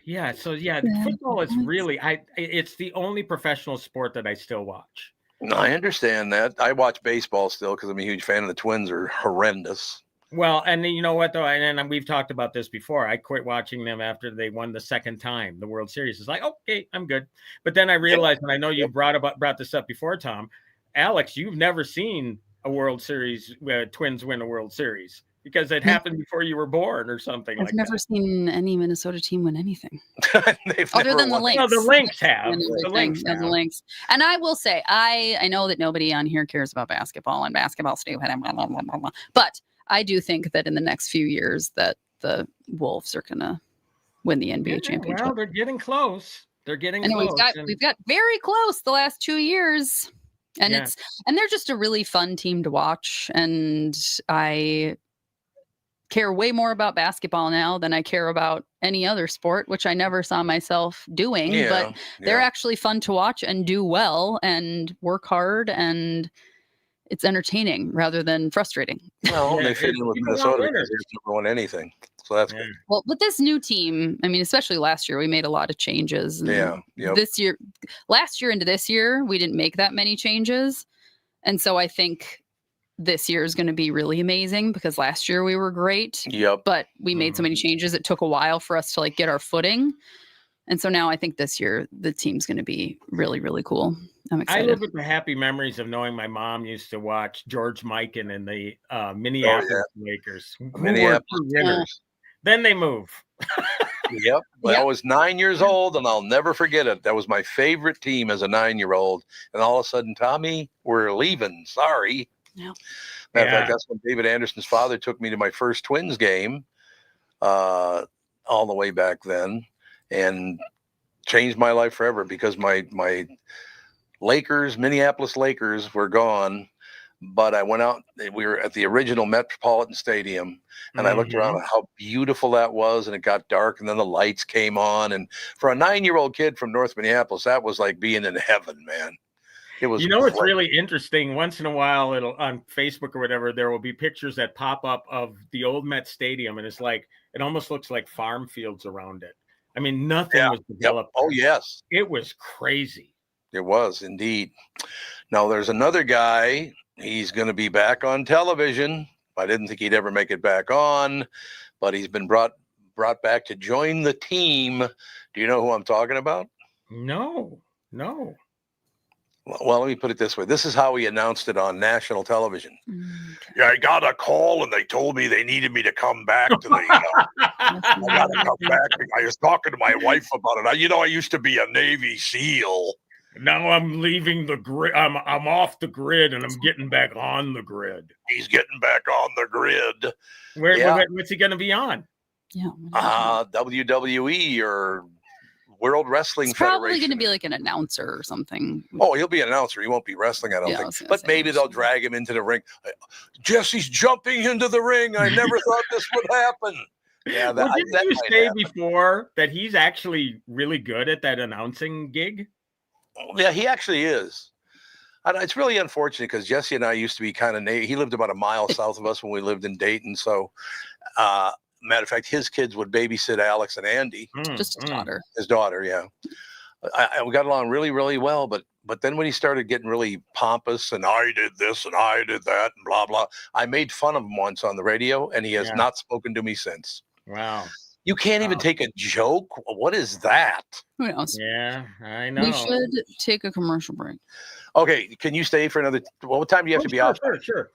Yeah. So football is really, it's the only professional sport that I still watch. No, I understand that. I watch baseball still because I'm a huge fan of the Twins. Are horrendous. Well, and you know what though, and we've talked about this before. I quit watching them after they won the second time the World Series. It's like, okay, I'm good. But then I realized, and I know you brought this up before, Tom, Alex, you've never seen a World Series Twins win a World Series because it happened before you were born or something. I've never seen any Minnesota team win anything They've other never than the won. Lynx. No, the Lynx have. And The everything. Lynx Yeah, the have. Lynx. And I will say, I know that nobody on here cares about basketball and basketball's stupid, and blah, blah, blah, blah, blah. But I do think that in the next few years that the Wolves are going to win the NBA championship. Well, they're getting close. They're getting And close. we've got very close the last 2 years. And Yeah. they're just a really fun team to watch. And I care way more about basketball now than I care about any other sport, which I never saw myself doing. But they're actually fun to watch and do well and work hard, and it's entertaining rather than frustrating. Well, Yeah, they fit in with people want Minnesota winners. because they've never won anything. So that's good. Well, with this new team, I mean, especially last year, we made a lot of changes. And Yeah. Yep. last year into this year, we didn't make that many changes. And so I think this year is going to be really amazing because last year we were great, Yep. but we made so many changes. It took a while for us to like get our footing. And so now I think this year the team's going to be really, really cool. I'm I excited. live with the happy memories of knowing my mom used to watch George Mikan and the Minneapolis Lakers. who were Minneapolis true winners. Then they move. Yep. Well, I was 9 years old, and I'll never forget it. That was my favorite team as a 9-year-old. And all of a sudden, Tommy, we're leaving. Sorry. Yeah. Matter of fact, that's when David Anderson's father took me to my first Twins game, all the way back then, and changed my life forever because my Minneapolis Lakers were gone. But I went out, we were at the original Metropolitan Stadium, and I looked around at how beautiful that was, and it got dark, and then the lights came on. And for a 9-year-old kid from North Minneapolis, that was like being in heaven, man. It was. You know, it's really interesting. Once in a while, it'll on Facebook or whatever, there will be pictures that pop up of the old Met Stadium, and it's like, it almost looks like farm fields around it. I mean, nothing was developed. Oh, yes. It was crazy. It was indeed. Now, there's another guy. He's going to be back on television. I didn't think he'd ever make it back on, but he's been brought back to join the team. Do you know who I'm talking about? No. Well, let me put it this way. This is how he announced it on national television. Okay. Yeah, I got a call and they told me they needed me to come back to the, I got to come back. I was talking to my wife about it. I used to be a Navy SEAL. Now I'm leaving the grid. I'm off the grid and I'm getting back on the grid. He's getting back on the grid. What's he going to be on? Yeah. WWE or World Wrestling It's Federation. probably going to be like an announcer or something. Oh, he'll be an announcer. He won't be wrestling, I don't Yeah, I think. was gonna But say. maybe they'll drag him into the ring. Jesse's jumping into the ring. I never thought this would happen. Yeah, Well, didn't you might say happen. before that he's actually really good at that announcing gig? Yeah, he actually is. And it's really unfortunate because Jesse and I used to be kind of he lived about a mile south of us when we lived in Dayton. So, matter of fact, his kids would babysit Alex and Andy, Just his daughter. his daughter. Yeah, we got along really, really well. But then when he started getting really pompous and I did this and I did that and blah blah, I made fun of him once on the radio, and he has not spoken to me since. Wow. You can't even take a joke. What is that? Who knows? Yeah, I know. We should take a commercial break. Okay, can you stay for another? What time do you have to be out? Sure.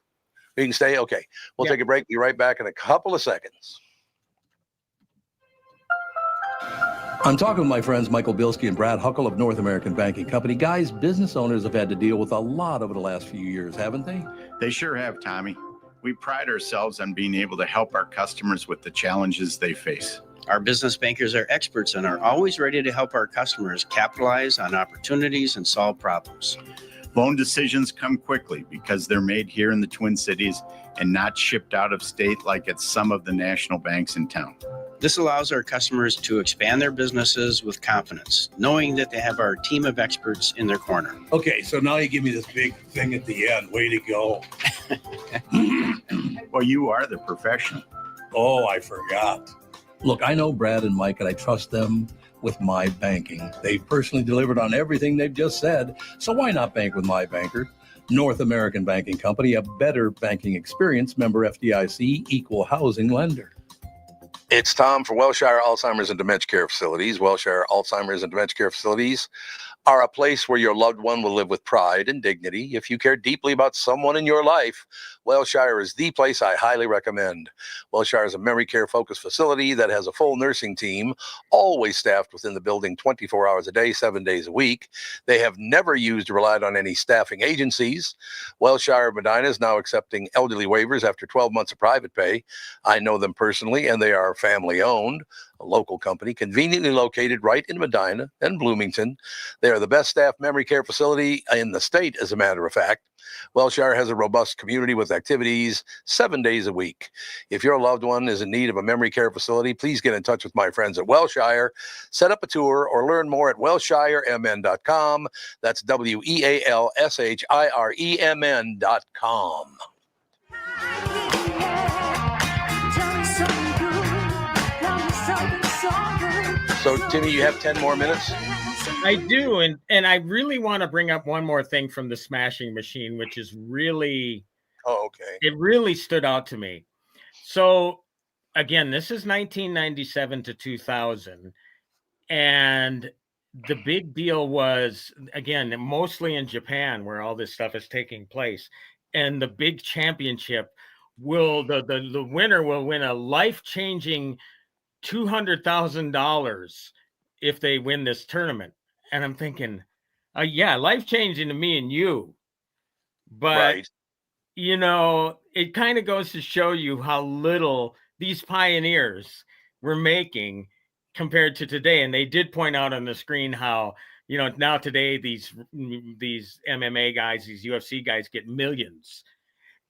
You can stay? Okay. We'll take a break. Be right back in a couple of seconds. I'm talking with my friends Michael Bilski and Brad Huckle of North American Banking Company. Guys, business owners have had to deal with a lot over the last few years, haven't they? They sure have, Tommy. We pride ourselves on being able to help our customers with the challenges they face. Our business bankers are experts and are always ready to help our customers capitalize on opportunities and solve problems. Loan decisions come quickly because they're made here in the Twin Cities and not shipped out of state like at some of the national banks in town. This allows our customers to expand their businesses with confidence, knowing that they have our team of experts in their corner. Okay, so now you give me this big thing at the end. Way to go. Well, you are the professional. Oh, I forgot. Look, I know Brad and Mike, and I trust them with my banking. They've personally delivered on everything they've just said, so why not bank with my banker? North American Banking Company, a better banking experience, member FDIC, equal housing lender. It's Tom for Wellshire Alzheimer's and Dementia Care Facilities. Wellshire Alzheimer's and Dementia Care Facilities are a place where your loved one will live with pride and dignity. If you care deeply about someone in your life, Wellshire is the place I highly recommend. Wellshire is a memory care focused facility that has a full nursing team, always staffed within the building 24 hours a day, 7 days a week. They have never used or relied on any staffing agencies. Wellshire of Medina is now accepting elderly waivers after 12 months of private pay. I know them personally, and they are family owned. A local company conveniently located right in Medina and Bloomington. They are the best staffed memory care facility in the state, as a matter of fact. Wellshire has a robust community with activities 7 days a week. If your loved one is in need of a memory care facility, please get in touch with my friends at Wellshire. Set up a tour or learn more at wellshiremn.com. That's WEALSHIREMN.com. So, Timmy, you have 10 more minutes? I do, and I really want to bring up one more thing from the Smashing Machine, which is really, it really stood out to me. So, again, this is 1997 to 2000, and the big deal was, again, mostly in Japan, where all this stuff is taking place, and the big championship will, the winner will win a life-changing $200,000 if they win this tournament. And I'm thinking, yeah, life-changing to me and you. But, you know, it kind of goes to show you how little these pioneers were making compared to today. And they did point out on the screen how, you know, now today these MMA guys, these UFC guys get millions.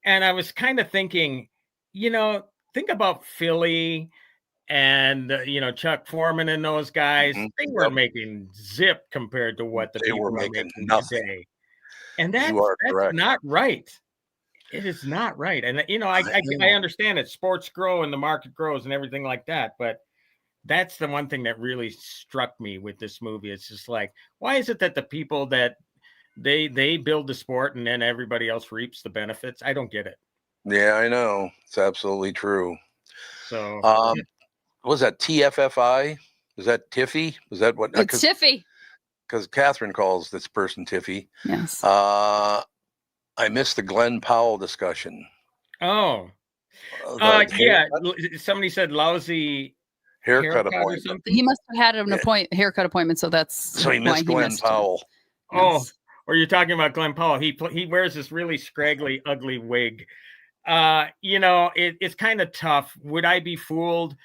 And I was kind of thinking, you know, think about Philly and, you know, Chuck Foreman and those guys. They were making zip compared to what the people were making today. And that's not right. It is not right. And, you know, I understand it. Sports grow and the market grows and everything like that. But that's the one thing that really struck me with this movie. It's just like, why is it that the people that they build the sport and then everybody else reaps the benefits? I don't get it. Yeah, I know. It's absolutely true. So, was that TFFI? Is that Tiffy? Was that what? It's Tiffy. Because Catherine calls this person Tiffy. Yes. I missed the Glenn Powell discussion. Oh. Yeah. Somebody said lousy haircut appointment. He must have had an haircut appointment, so that's so he missed Glenn Powell. Oh, or you're talking about Glenn Powell. He wears this really scraggly, ugly wig. You know, it's kind of tough. Would I be fooled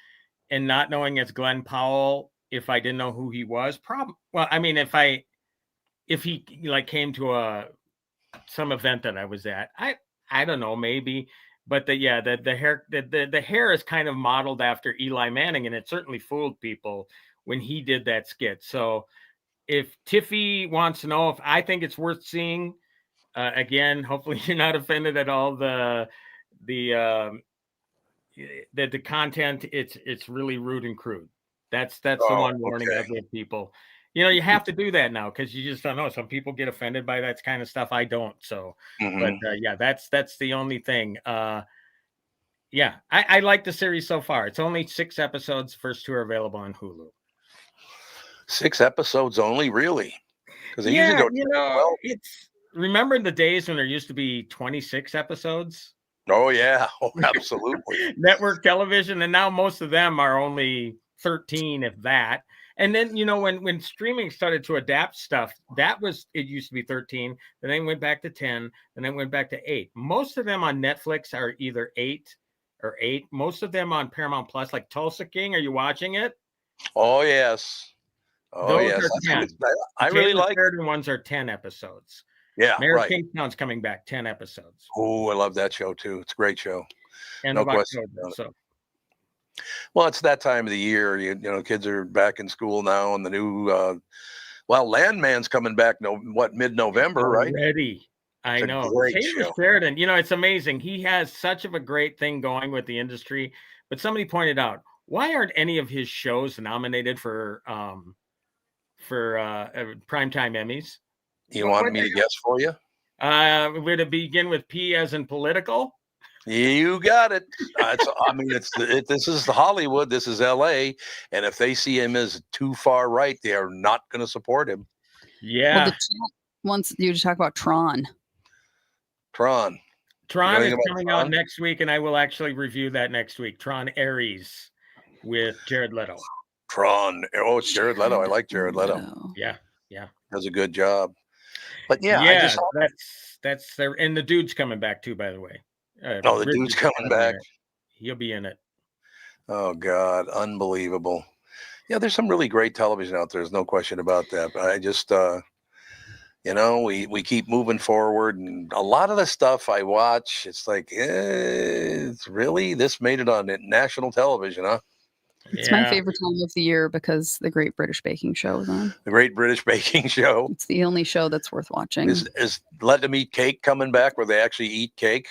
in not knowing it's Glenn Powell if I didn't know who he was? Well, I mean, if he like came to some event that I was at, I don't know, maybe. But the hair is kind of modeled after Eli Manning, and it certainly fooled people when he did that skit. So if Tiffy wants to know if I think it's worth seeing, again, hopefully you're not offended at all the content. It's really rude and crude. That's the one warning I give people. You know, you have to do that now because you just don't know. Some people get offended by that kind of stuff. I don't. So, but yeah, that's the only thing. Yeah, I like the series so far. It's only 6 episodes. First 2 are available on Hulu. 6 episodes only, really? Because they usually go. You know, remember the days when there used to be 26 episodes? Oh yeah, absolutely. Network television, and now most of them are only 13, if that. And then, you know, when streaming started to adapt stuff, it used to be 13, then they went back to 10, and then went back to 8. Most of them on Netflix are either 8 or 8. Most of them on Paramount Plus, like Tulsa King. Are you watching it? Oh yes. Oh those yes. Are 10. I really like the ones are 10 episodes. Yeah, Mayor of Kingstown's coming back, 10 episodes. Oh, I love that show too. It's a great show. No question about it. So. Well, it's that time of the year. You know, kids are back in school now, and the new Landman's coming back. Mid-November, right? Ready. I know. Taylor Sheridan. You know, it's amazing. He has such of a great thing going with the industry. But somebody pointed out, why aren't any of his shows nominated for primetime Emmys? You want me to guess for you? Would it begin with P as in political? You got it. This is Hollywood. This is L.A. And if they see him as too far right, they are not going to support him. Yeah. Well, once you talk about Tron. Tron You know is anything about coming Tron? out next week, and I will actually review that next week. Tron Ares with Jared Leto. Tron. Oh, it's Jared Leto. I like Jared Leto. Yeah. Does a good job. But that's there. And the dude's coming back too, by the way. the Ridley's dude's coming back. He'll be in it. Oh God, unbelievable. Yeah, there's some really great television out there. There's no question about that. But I just, we keep moving forward, and a lot of the stuff I watch, it's like, it's really, this made it on national television, huh? It's my favorite time of the year because the Great British Baking Show is on. The Great British Baking Show. It's the only show that's worth watching. Is Let Them Eat Cake coming back, where they actually eat cake?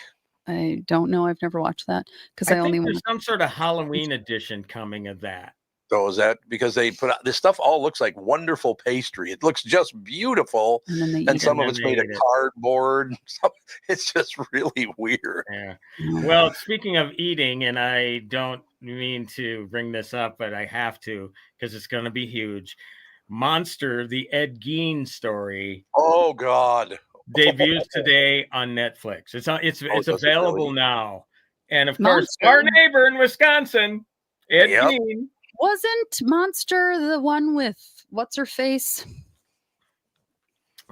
I don't know. I've never watched that because I only think want there's some sort of Halloween edition coming of that. So is that because they put out this stuff? All looks like wonderful pastry. It looks just beautiful, and some of it's made of cardboard. It's just really weird. Yeah. Well, speaking of eating, and I don't mean to bring this up, but I have to because it's going to be huge. Monster, the Ed Gein story. Oh God! Debuts today on Netflix. It's available now, and of course, Monster. our neighbor in Wisconsin, Ed Gein. Wasn't Monster the one with what's her face?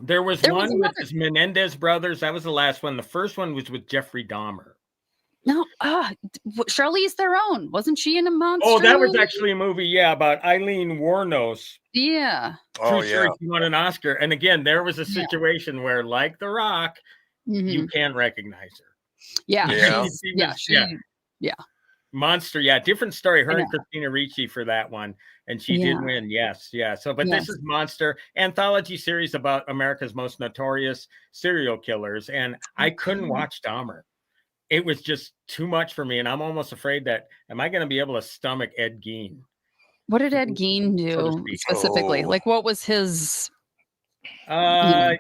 There was one with his Menendez brothers. That was the last one. The first one was with Jeffrey Dahmer. No, Charlize Theron. Wasn't she in a Monster? Oh, that was actually a movie, about Eileen Wuornos. Yeah. True story, she won an Oscar. And again, there was a situation where, like The Rock, you can't recognize her. Yeah. Yeah. Monster, different story. Her and Christina Ricci for that one. And she did win, yes. So, but this is Monster, anthology series about America's most notorious serial killers. And I couldn't watch Dahmer. It was just too much for me. And I'm almost afraid that, am I going to be able to stomach Ed Gein? What did Ed Gein do specifically? Like, what was his... put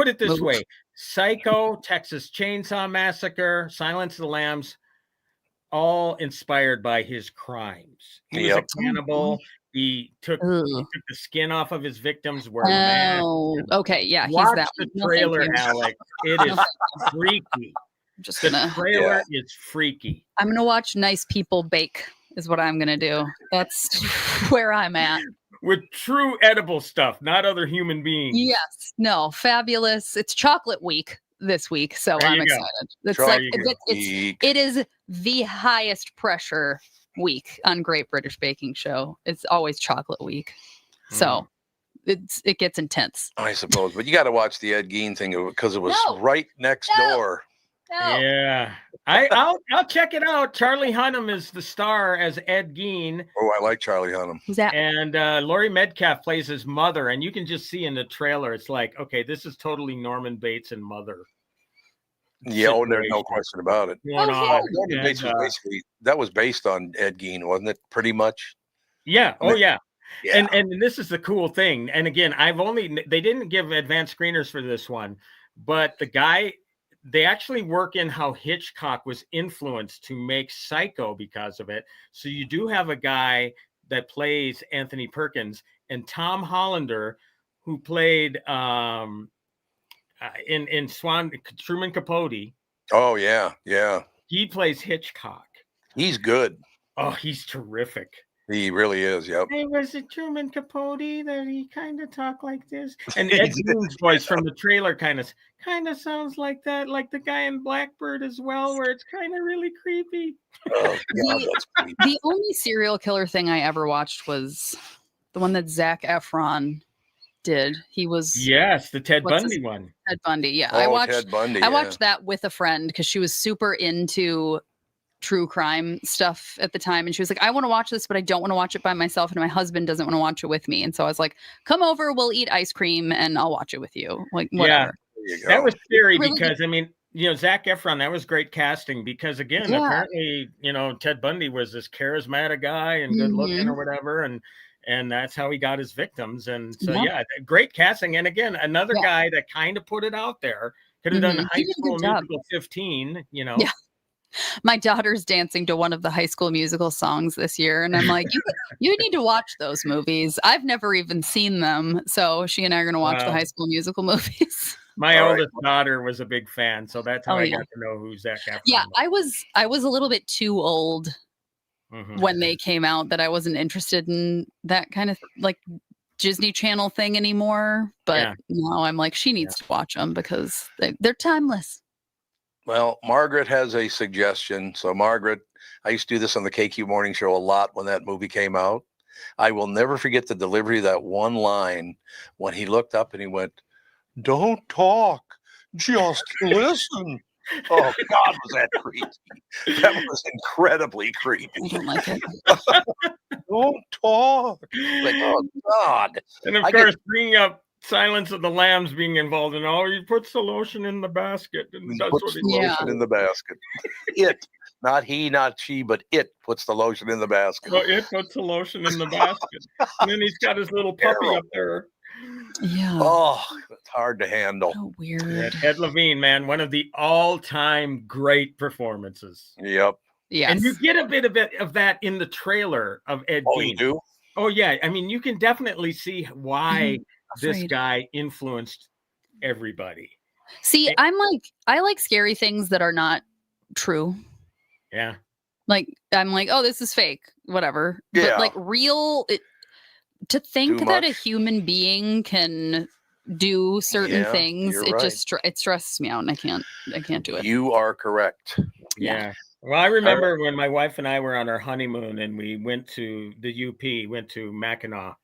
it this way. Psycho, Texas Chainsaw Massacre, Silence of the Lambs, all inspired by his crimes. He was a cannibal. He took the skin off of his victims. Okay, yeah. Watch the trailer, Alex. It is freaky. The trailer is freaky. I'm gonna watch Nice People Bake. Is what I'm gonna do. That's where I'm at. With true edible stuff, not other human beings. Yes. No. Fabulous. It's chocolate week this week, so I'm excited. It's it is the highest pressure week on Great British Baking Show. It's always chocolate week, so it gets intense. I suppose, but you got to watch the Ed Gein thing because it was right next door. No. Yeah, I'll check it out. Charlie Hunnam is the star as Ed Gein. Oh, I like Charlie Hunnam. Who's that? And Laurie Metcalf plays his mother, and you can just see in the trailer, it's like, okay, this is totally Norman Bates and Mother. Yeah, there's no question about it. That was based on Ed Gein, wasn't it? Pretty much. Yeah. Oh, yeah. And this is the cool thing. And again, they didn't give advanced screeners for this one, but they actually work in how Hitchcock was influenced to make Psycho because of it. So you do have a guy that plays Anthony Perkins, and Tom Hollander, who played in Truman Capote. Oh yeah. He plays Hitchcock. He's good. Oh, he's terrific. He really is. Yep. Hey, was it Truman Capote that he kind of talked like this? And Ed Gein's voice from the trailer kind of sounds like that, like the guy in Blackbird as well, where it's kind of really creepy. Oh, God, that's creepy. The only serial killer thing I ever watched was the one that Zac Efron did. He was the Ted Bundy one. Ted Bundy, yeah. Oh, Ted Bundy. I watched that with a friend because she was super into true crime stuff at the time, and she was like, I want to watch this, but I don't want to watch it by myself, and my husband doesn't want to watch it with me. And so I was like, come over, we'll eat ice cream and I'll watch it with you. Like, whatever. That was scary because I mean, Zac Efron, that was great casting because apparently, Ted Bundy was this charismatic guy and good looking or whatever, and and that's how he got his victims. And so, Yeah. great casting. And again, another Yeah. guy that kind of put it out there. Could have done Mhm. High He did a School good job. Musical 15, you know. Yeah. My daughter's dancing to one of the High School Musical songs this year, and I'm like, you need to watch those movies. I've never even seen them, so she and I are going to watch the Wow. High School Musical movies. My All right. oldest daughter was a big fan, so that's how Oh, I yeah. got to know who Zac Efron Yeah, was. I was a little bit too old Mhm. when they came out that I wasn't interested in that kind of like Disney Channel thing anymore. But Yeah. now I'm like, she needs to watch them because they're timeless. Well, Margaret has a suggestion. So, Margaret, I used to do this on the KQ Morning Show a lot when that movie came out. I will never forget the delivery of that one line when he looked up and he went, "Don't talk, just listen." Oh, God, was that creepy? That was incredibly I creepy. don't like it. Don't talk. Like, oh, God. And of I course, bringing up Silence of the Lambs being involved in he puts the lotion in the basket and He does puts what the he lotion in the basket. It, not he, not she, but it puts the lotion in the basket. Well, it puts the lotion in the basket. And then he's got his little puppy up there. Yeah. Oh, it's hard to handle. So Yeah, weird. Ted Levine, man, one of the all-time great performances. Yep. Yes. And you get a bit of that in the trailer of Ed Oh, Gein. you do? Oh, yeah. I mean, you can definitely see why this Afraid. guy influenced everybody. See, I like scary things that are not true. Yeah. Like I'm like, oh, this is fake, whatever. Yeah. But like real, to think Too that a much. human being can do certain Yeah, things, you're it right. just it stresses me out, and I can't do it. You are correct. Yeah. Well, I remember when my wife and I were on our honeymoon and we went to the UP, went to Mackinac.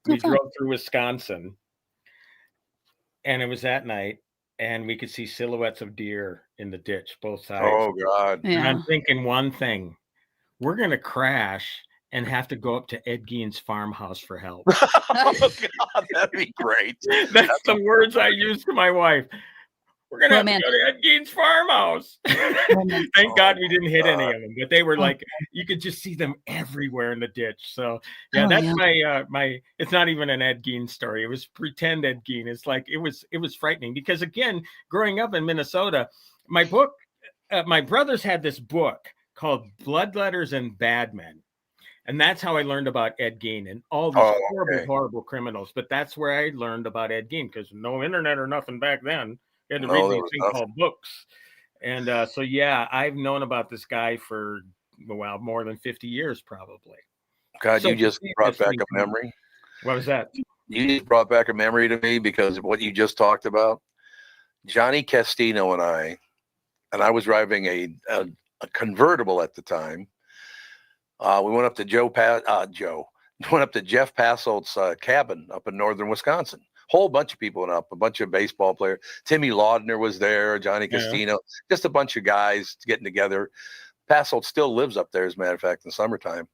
We fun. drove through Wisconsin, and it was at night, and we could see silhouettes of deer in the ditch, both sides. Oh, God. And Yeah. I'm thinking one thing: we're gonna crash and have to go up to Ed Gein's farmhouse for help. Oh, God, that'd be great. That's the words I used to my wife. We're gonna have to go to Ed Gein's farmhouse. Thank God we didn't hit any of them, but they were like, you could just see them everywhere in the ditch. So yeah, Oh, that's yeah. my. It's not even an Ed Gein story. It was pretend Ed Gein. It's like it was frightening because again, growing up in Minnesota, my brothers had this book called Bloodletters and Bad Men. And that's how I learned about Ed Gein and all these horrible criminals. But that's where I learned about Ed Gein because no internet or nothing back then. You had to read these things called books. And so, yeah, I've known about this guy for, more than 50 years probably. God, So you just brought back a memory. What was that? You just brought back a memory to me because of what you just talked about. Johnny Castino and I was driving a convertible at the time. We went up to went up to Jeff Passolt's cabin up in northern Wisconsin. Whole bunch of people went up, a bunch of baseball players. Timmy Laudner was there, Johnny Castino, just a bunch of guys getting together. Passolt still lives up there, as a matter of fact, in the summertime.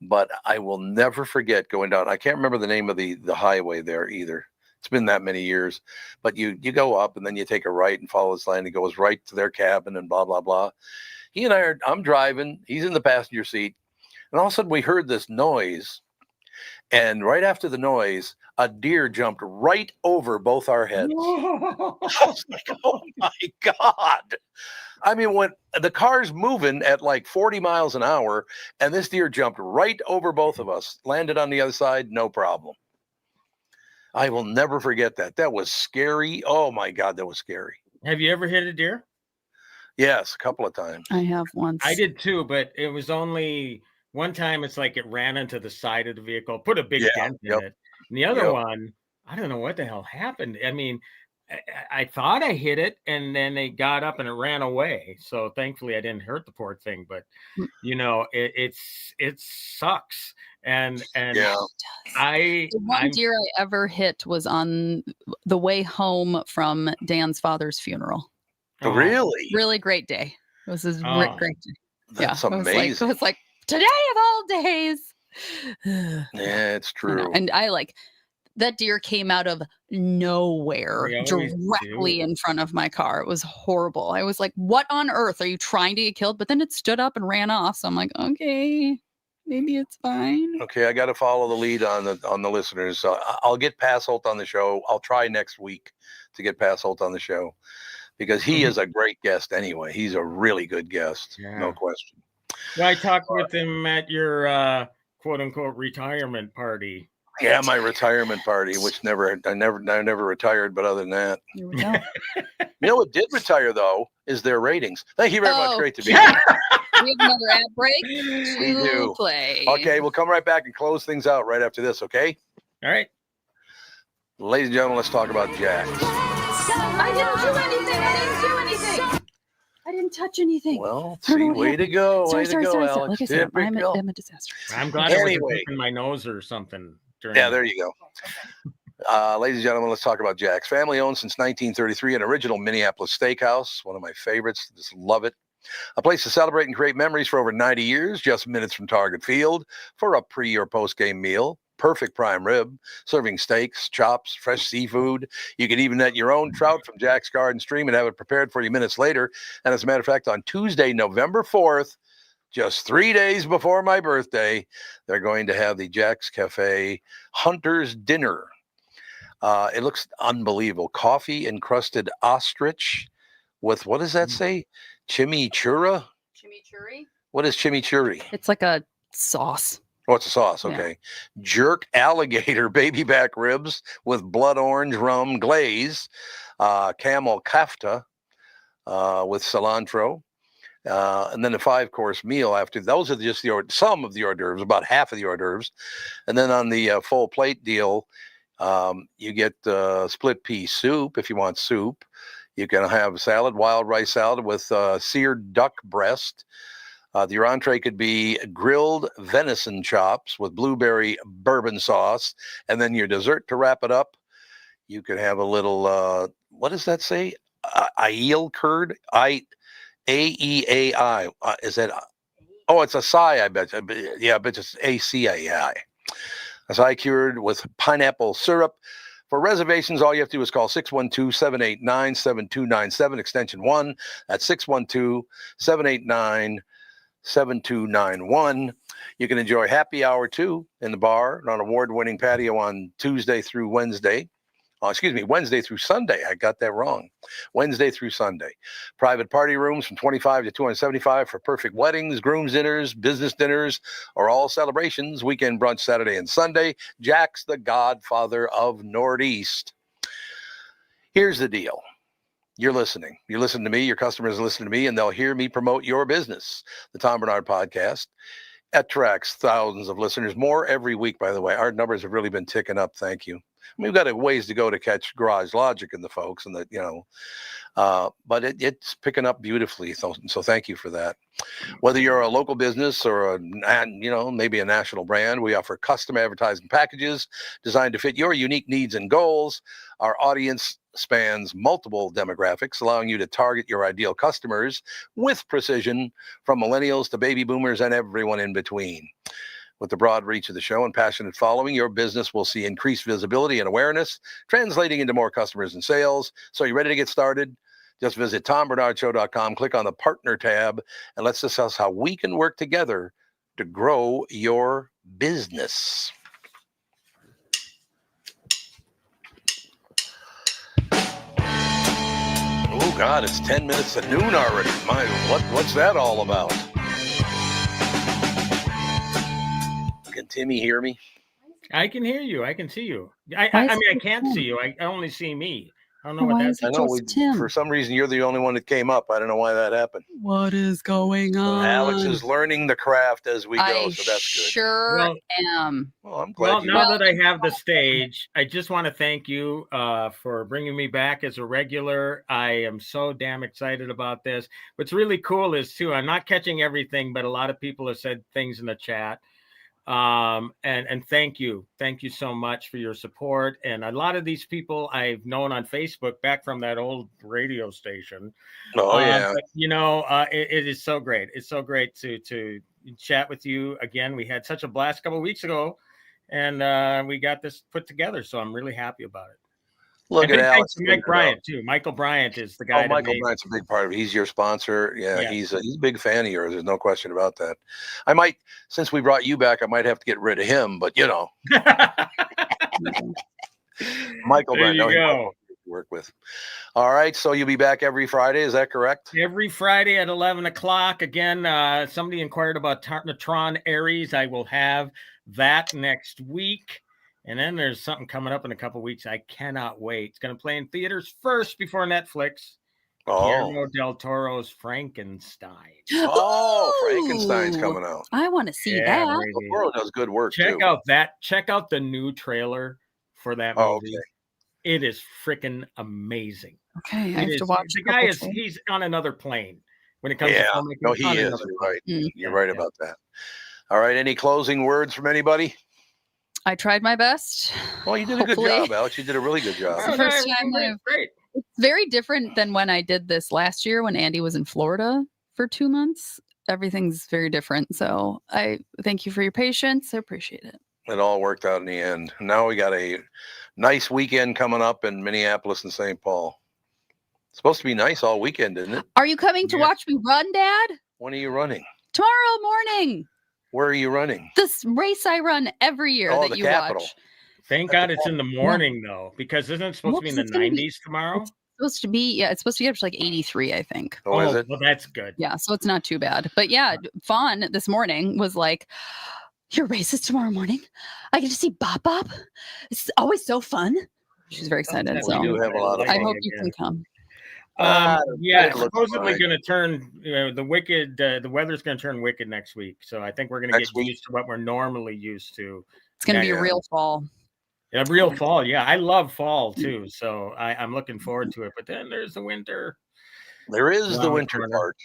But I will never forget going down. I can't remember the name of the highway there either. It's been that many years. But you go up and then you take a right and follow this line. It goes right to their cabin and blah, blah, blah. He and I'm driving. He's in the passenger seat. And all of a sudden we heard this noise. And right after the noise, a deer jumped right over both our heads. I was like, oh my God. I mean, when the car's moving at like 40 miles an hour and this deer jumped right over both of us, landed on the other side, no problem. I will never forget that. That was scary. Oh my God, that was scary. Have you ever hit a deer? Yes, a couple of times. I have once. I did too, but it was only one time. It's like it ran into the side of the vehicle, put a big dent in it. And the other one, I don't know what the hell happened. I mean, I thought I hit it and then it got up and it ran away. So thankfully I didn't hurt the poor thing, but it sucks. And the one deer I ever hit was on the way home from Dan's father's funeral. Oh, really? Really great day. It was a great day. That's amazing. It was like today of all days. Yeah, it's true. And I that deer came out of nowhere directly in front of my car. It was horrible. I was like, what on earth are you trying to get killed? But then it stood up and ran off. So I'm like, okay, Maybe it's fine. Okay, I got to follow the lead on the listeners. So I'll get Passolt on the show. I'll try next week to get Passolt on the show because he is a great guest anyway. He's a really good guest, no question. Well, I talked with him at your quote unquote retirement party. Yeah, my retirement party, which I never retired, but other than that. Here we go. You know what did retire though is their ratings. Thank you very much. Great to be here. We have another ad break We do. to play. Okay, we'll come right back and close things out right after this, okay? All right. Ladies and gentlemen, let's talk about Jack's. I didn't do anything. I didn't touch anything. Well, I don't know see, what way to go. Sorry, Way to go, Alex. Like I said, I'm Typical. a disaster. I'm glad I Anyway. wasn't in my nose or something. Yeah, there you go. Ladies and gentlemen, let's talk about Jack's. Family owned since 1933, an original Minneapolis steakhouse, one of my favorites. Just love it. A place to celebrate and create memories for over 90 years, just minutes from Target Field for a pre or post game meal. Perfect prime rib, serving steaks, chops, fresh seafood. You can even net your own trout from Jack's Garden Stream and have it prepared for you minutes later. And as a matter of fact, on Tuesday, November 4th, just 3 days before my birthday, they're going to have the Jack's Cafe Hunter's Dinner. It looks unbelievable. Coffee encrusted ostrich with, what does that say? Chimichurri? Chimichurri? What is chimichurri? It's like a sauce. Oh, it's a sauce. Okay. Yeah. Jerk alligator baby back ribs with blood orange rum glaze, camel kafta with cilantro, and then a 5-course meal after. Those are just some of the hors d'oeuvres, about half of the hors d'oeuvres. And then on the full plate deal, you get split pea soup if you want soup. You can have salad, wild rice salad with seared duck breast. Your entree could be grilled venison chops with blueberry bourbon sauce. And then your dessert to wrap it up, you could have a little, what does that say? Aiel curd? A-E-A-I. Is that? Oh, it's acai, I bet. Yeah, I bet it's A-C-A-I. Acai cured with pineapple syrup. For reservations, all you have to do is call 612-789-7297, extension 1. That's 612-789-7291. You can enjoy happy hour, too, in the bar on an award-winning patio on Wednesday through Sunday. I got that wrong. Wednesday through Sunday. Private party rooms from $25 to $275 for perfect weddings, groom's dinners, business dinners, or all celebrations. Weekend brunch Saturday and Sunday. Jack's the godfather of Northeast. Here's the deal. You're listening. You listen to me. Your customers listen to me, and they'll hear me promote your business. The Tom Bernard Podcast attracts thousands of listeners, more every week, by the way. Our numbers have really been ticking up. Thank you. We've got a ways to go to catch Garage Logic and the folks, and but it's picking up beautifully. So thank you for that. Whether you're a local business or maybe a national brand, we offer custom advertising packages designed to fit your unique needs and goals. Our audience spans multiple demographics, allowing you to target your ideal customers with precision, from millennials to baby boomers and everyone in between. With the broad reach of the show and passionate following, your business will see increased visibility and awareness, translating into more customers and sales. So you ready to get started? Just visit TomBernardShow.com, click on the Partner tab, and let's discuss how we can work together to grow your business. Oh, God, it's 10 minutes to noon already. What's that all about? Can Timmy hear me? I can hear you. I can see you. I can't see you. I only see me. I don't know what that's. I know. For some reason, you're the only one that came up. I don't know why that happened. What is going on? Alex is learning the craft as we go, so that's good. Sure am. Well, I'm glad. Now that I have the stage, I just want to thank you for bringing me back as a regular. I am so damn excited about this. What's really cool is, too, I'm not catching everything, but a lot of people have said things in the chat. And thank you so much for your support. And a lot of these people I've known on Facebook back from that old radio station. Oh yeah. But, it is so great. It's so great to chat with you again. We had such a blast a couple of weeks ago, and we got this put together. So I'm really happy about it. Look And at big thanks Alex. to Mike Bryant too. Michael Bryant is the guy. Oh, that Michael made- Bryant's a big part of it. He's your sponsor. Yeah, Yeah. he's a big fan of yours. There's no question about that. I might, since we brought you back, I might have to get rid of him. But Michael There Bryant, you no, he go. might work with. All right, so you'll be back every Friday. Is that correct? Every Friday at 11 o'clock. Again, somebody inquired about Tron Aries. I will have that next week. And then there's something coming up in a couple weeks. I cannot wait. It's going to play in theaters first before Netflix. Guillermo del Toro's Frankenstein. Oh, Frankenstein's coming out. I want to see Yeah, that. baby. Del Toro does good work Check too. out that. Check out the new trailer for that movie. Oh, okay. It is freaking amazing. Okay, I It have is- to watch. The a guy couple is trailers. he's on another plane when it comes Yeah, to filmmaking. no, he On is. another You're plane. right. Mm. You're Yeah, right yeah. about that. All right, any closing words from anybody? I tried my best. Well, you did a good Hopefully. job, Alex. You did a really good job. It's the Oh, first no, time great, I've- great. It's very different than when I did this last year when Andy was in Florida for 2 months. Everything's very different. So I thank you for your patience. I appreciate it. It all worked out in the end. Now we got a nice weekend coming up in Minneapolis and St. Paul. It's supposed to be nice all weekend, isn't it? Are you coming to Yes. watch me run, Dad? When are you running? Tomorrow morning. Where are you running? This race I run every year Oh, that the you Capitol. watch. Thank God it's in the morning though, because isn't it supposed to be in the It's gonna be- 90s tomorrow? Supposed to be, yeah, it's supposed to be up to like 83, I think. Oh, is it? Well, that's good. Yeah, so it's not too bad. But yeah, Fawn this morning was like, your race is tomorrow morning. I get to see Bop Bop. It's always so fun. She's very excited. That's We So do have a lot of I fun. hope you can come. Yeah, it looks supposedly fine. going to turn the wicked. The weather's going to turn wicked next week, so I think we're going to Next get week? used to what we're normally used to. It's going to be Yeah. a real fall. A real fall, yeah. I love fall too, so I'm looking forward to it. But then there's the winter. There is Around the the winter corner. part.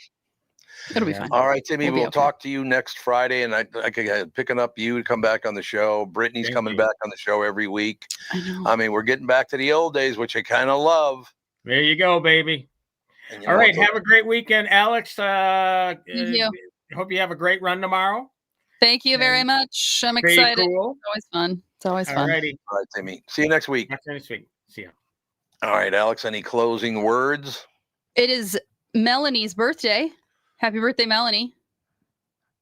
It'll be Yeah. fine. All right, Timmy, We'll be we'll okay. talk to you next Friday, and I picking up you to come back on the show. Brittany's Thank coming you. back on the show every week. I know. I mean, we're getting back to the old days, which I kind of love. There you go, baby. And you All know, right, it's have a great weekend, Alex. Thank you. Hope you have a great run tomorrow. Thank you very and much. I'm Stay excited. cool. It's always fun. It's always All fun. righty. all right, Timmy. See you next week. Talk to you next week. See ya. All right, Alex, any closing words? It is Melanie's birthday. Happy birthday, Melanie.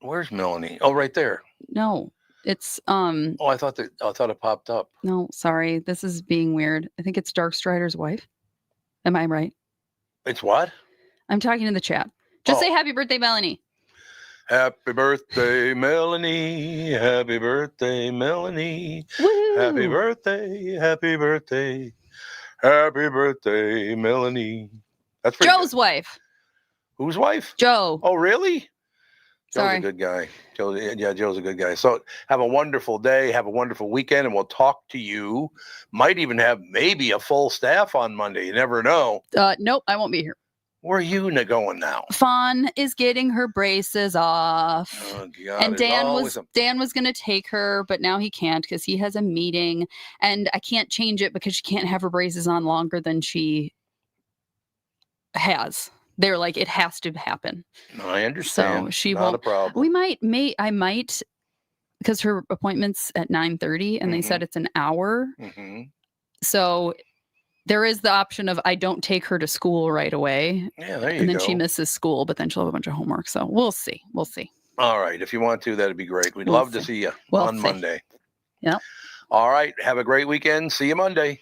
Where's Melanie? Oh, right there. No, it's Oh, I thought it popped up. no, sorry. This is being weird. I think it's Darkstrider's wife. Am I right? It's what? I'm talking in the chat. Just Oh. say happy birthday, Melanie. Happy birthday, Melanie. Happy birthday, Melanie. Woo! Happy birthday. Happy birthday. Happy birthday, Melanie. That's pretty Joe's good. wife. Whose wife? Joe. Oh, really? Joe's Sorry. a good guy. Joe's a good guy. So have a wonderful day. Have a wonderful weekend, and we'll talk to you. Might even have maybe a full staff on Monday. You never know. Nope, I won't be here. Where are you going now? Fawn is getting her braces off. Oh, God. And there's Dan always was going to take her, but now he can't because he has a meeting, and I can't change it because she can't have her braces on longer than she has. They're like, it has to happen. I understand. So she Not won't. a problem. I might, because her appointment's at 9:30, and they Mhm. said it's an hour. Hmm. So there is the option of I don't take her to school right away, Yeah, there you and then go. she misses school, but then she'll have a bunch of homework. So we'll see. We'll see. All right. If you want to, that'd be great. We'd We'll love to see. see you We'll on see. Monday. Yep. All right. Have a great weekend. See you Monday.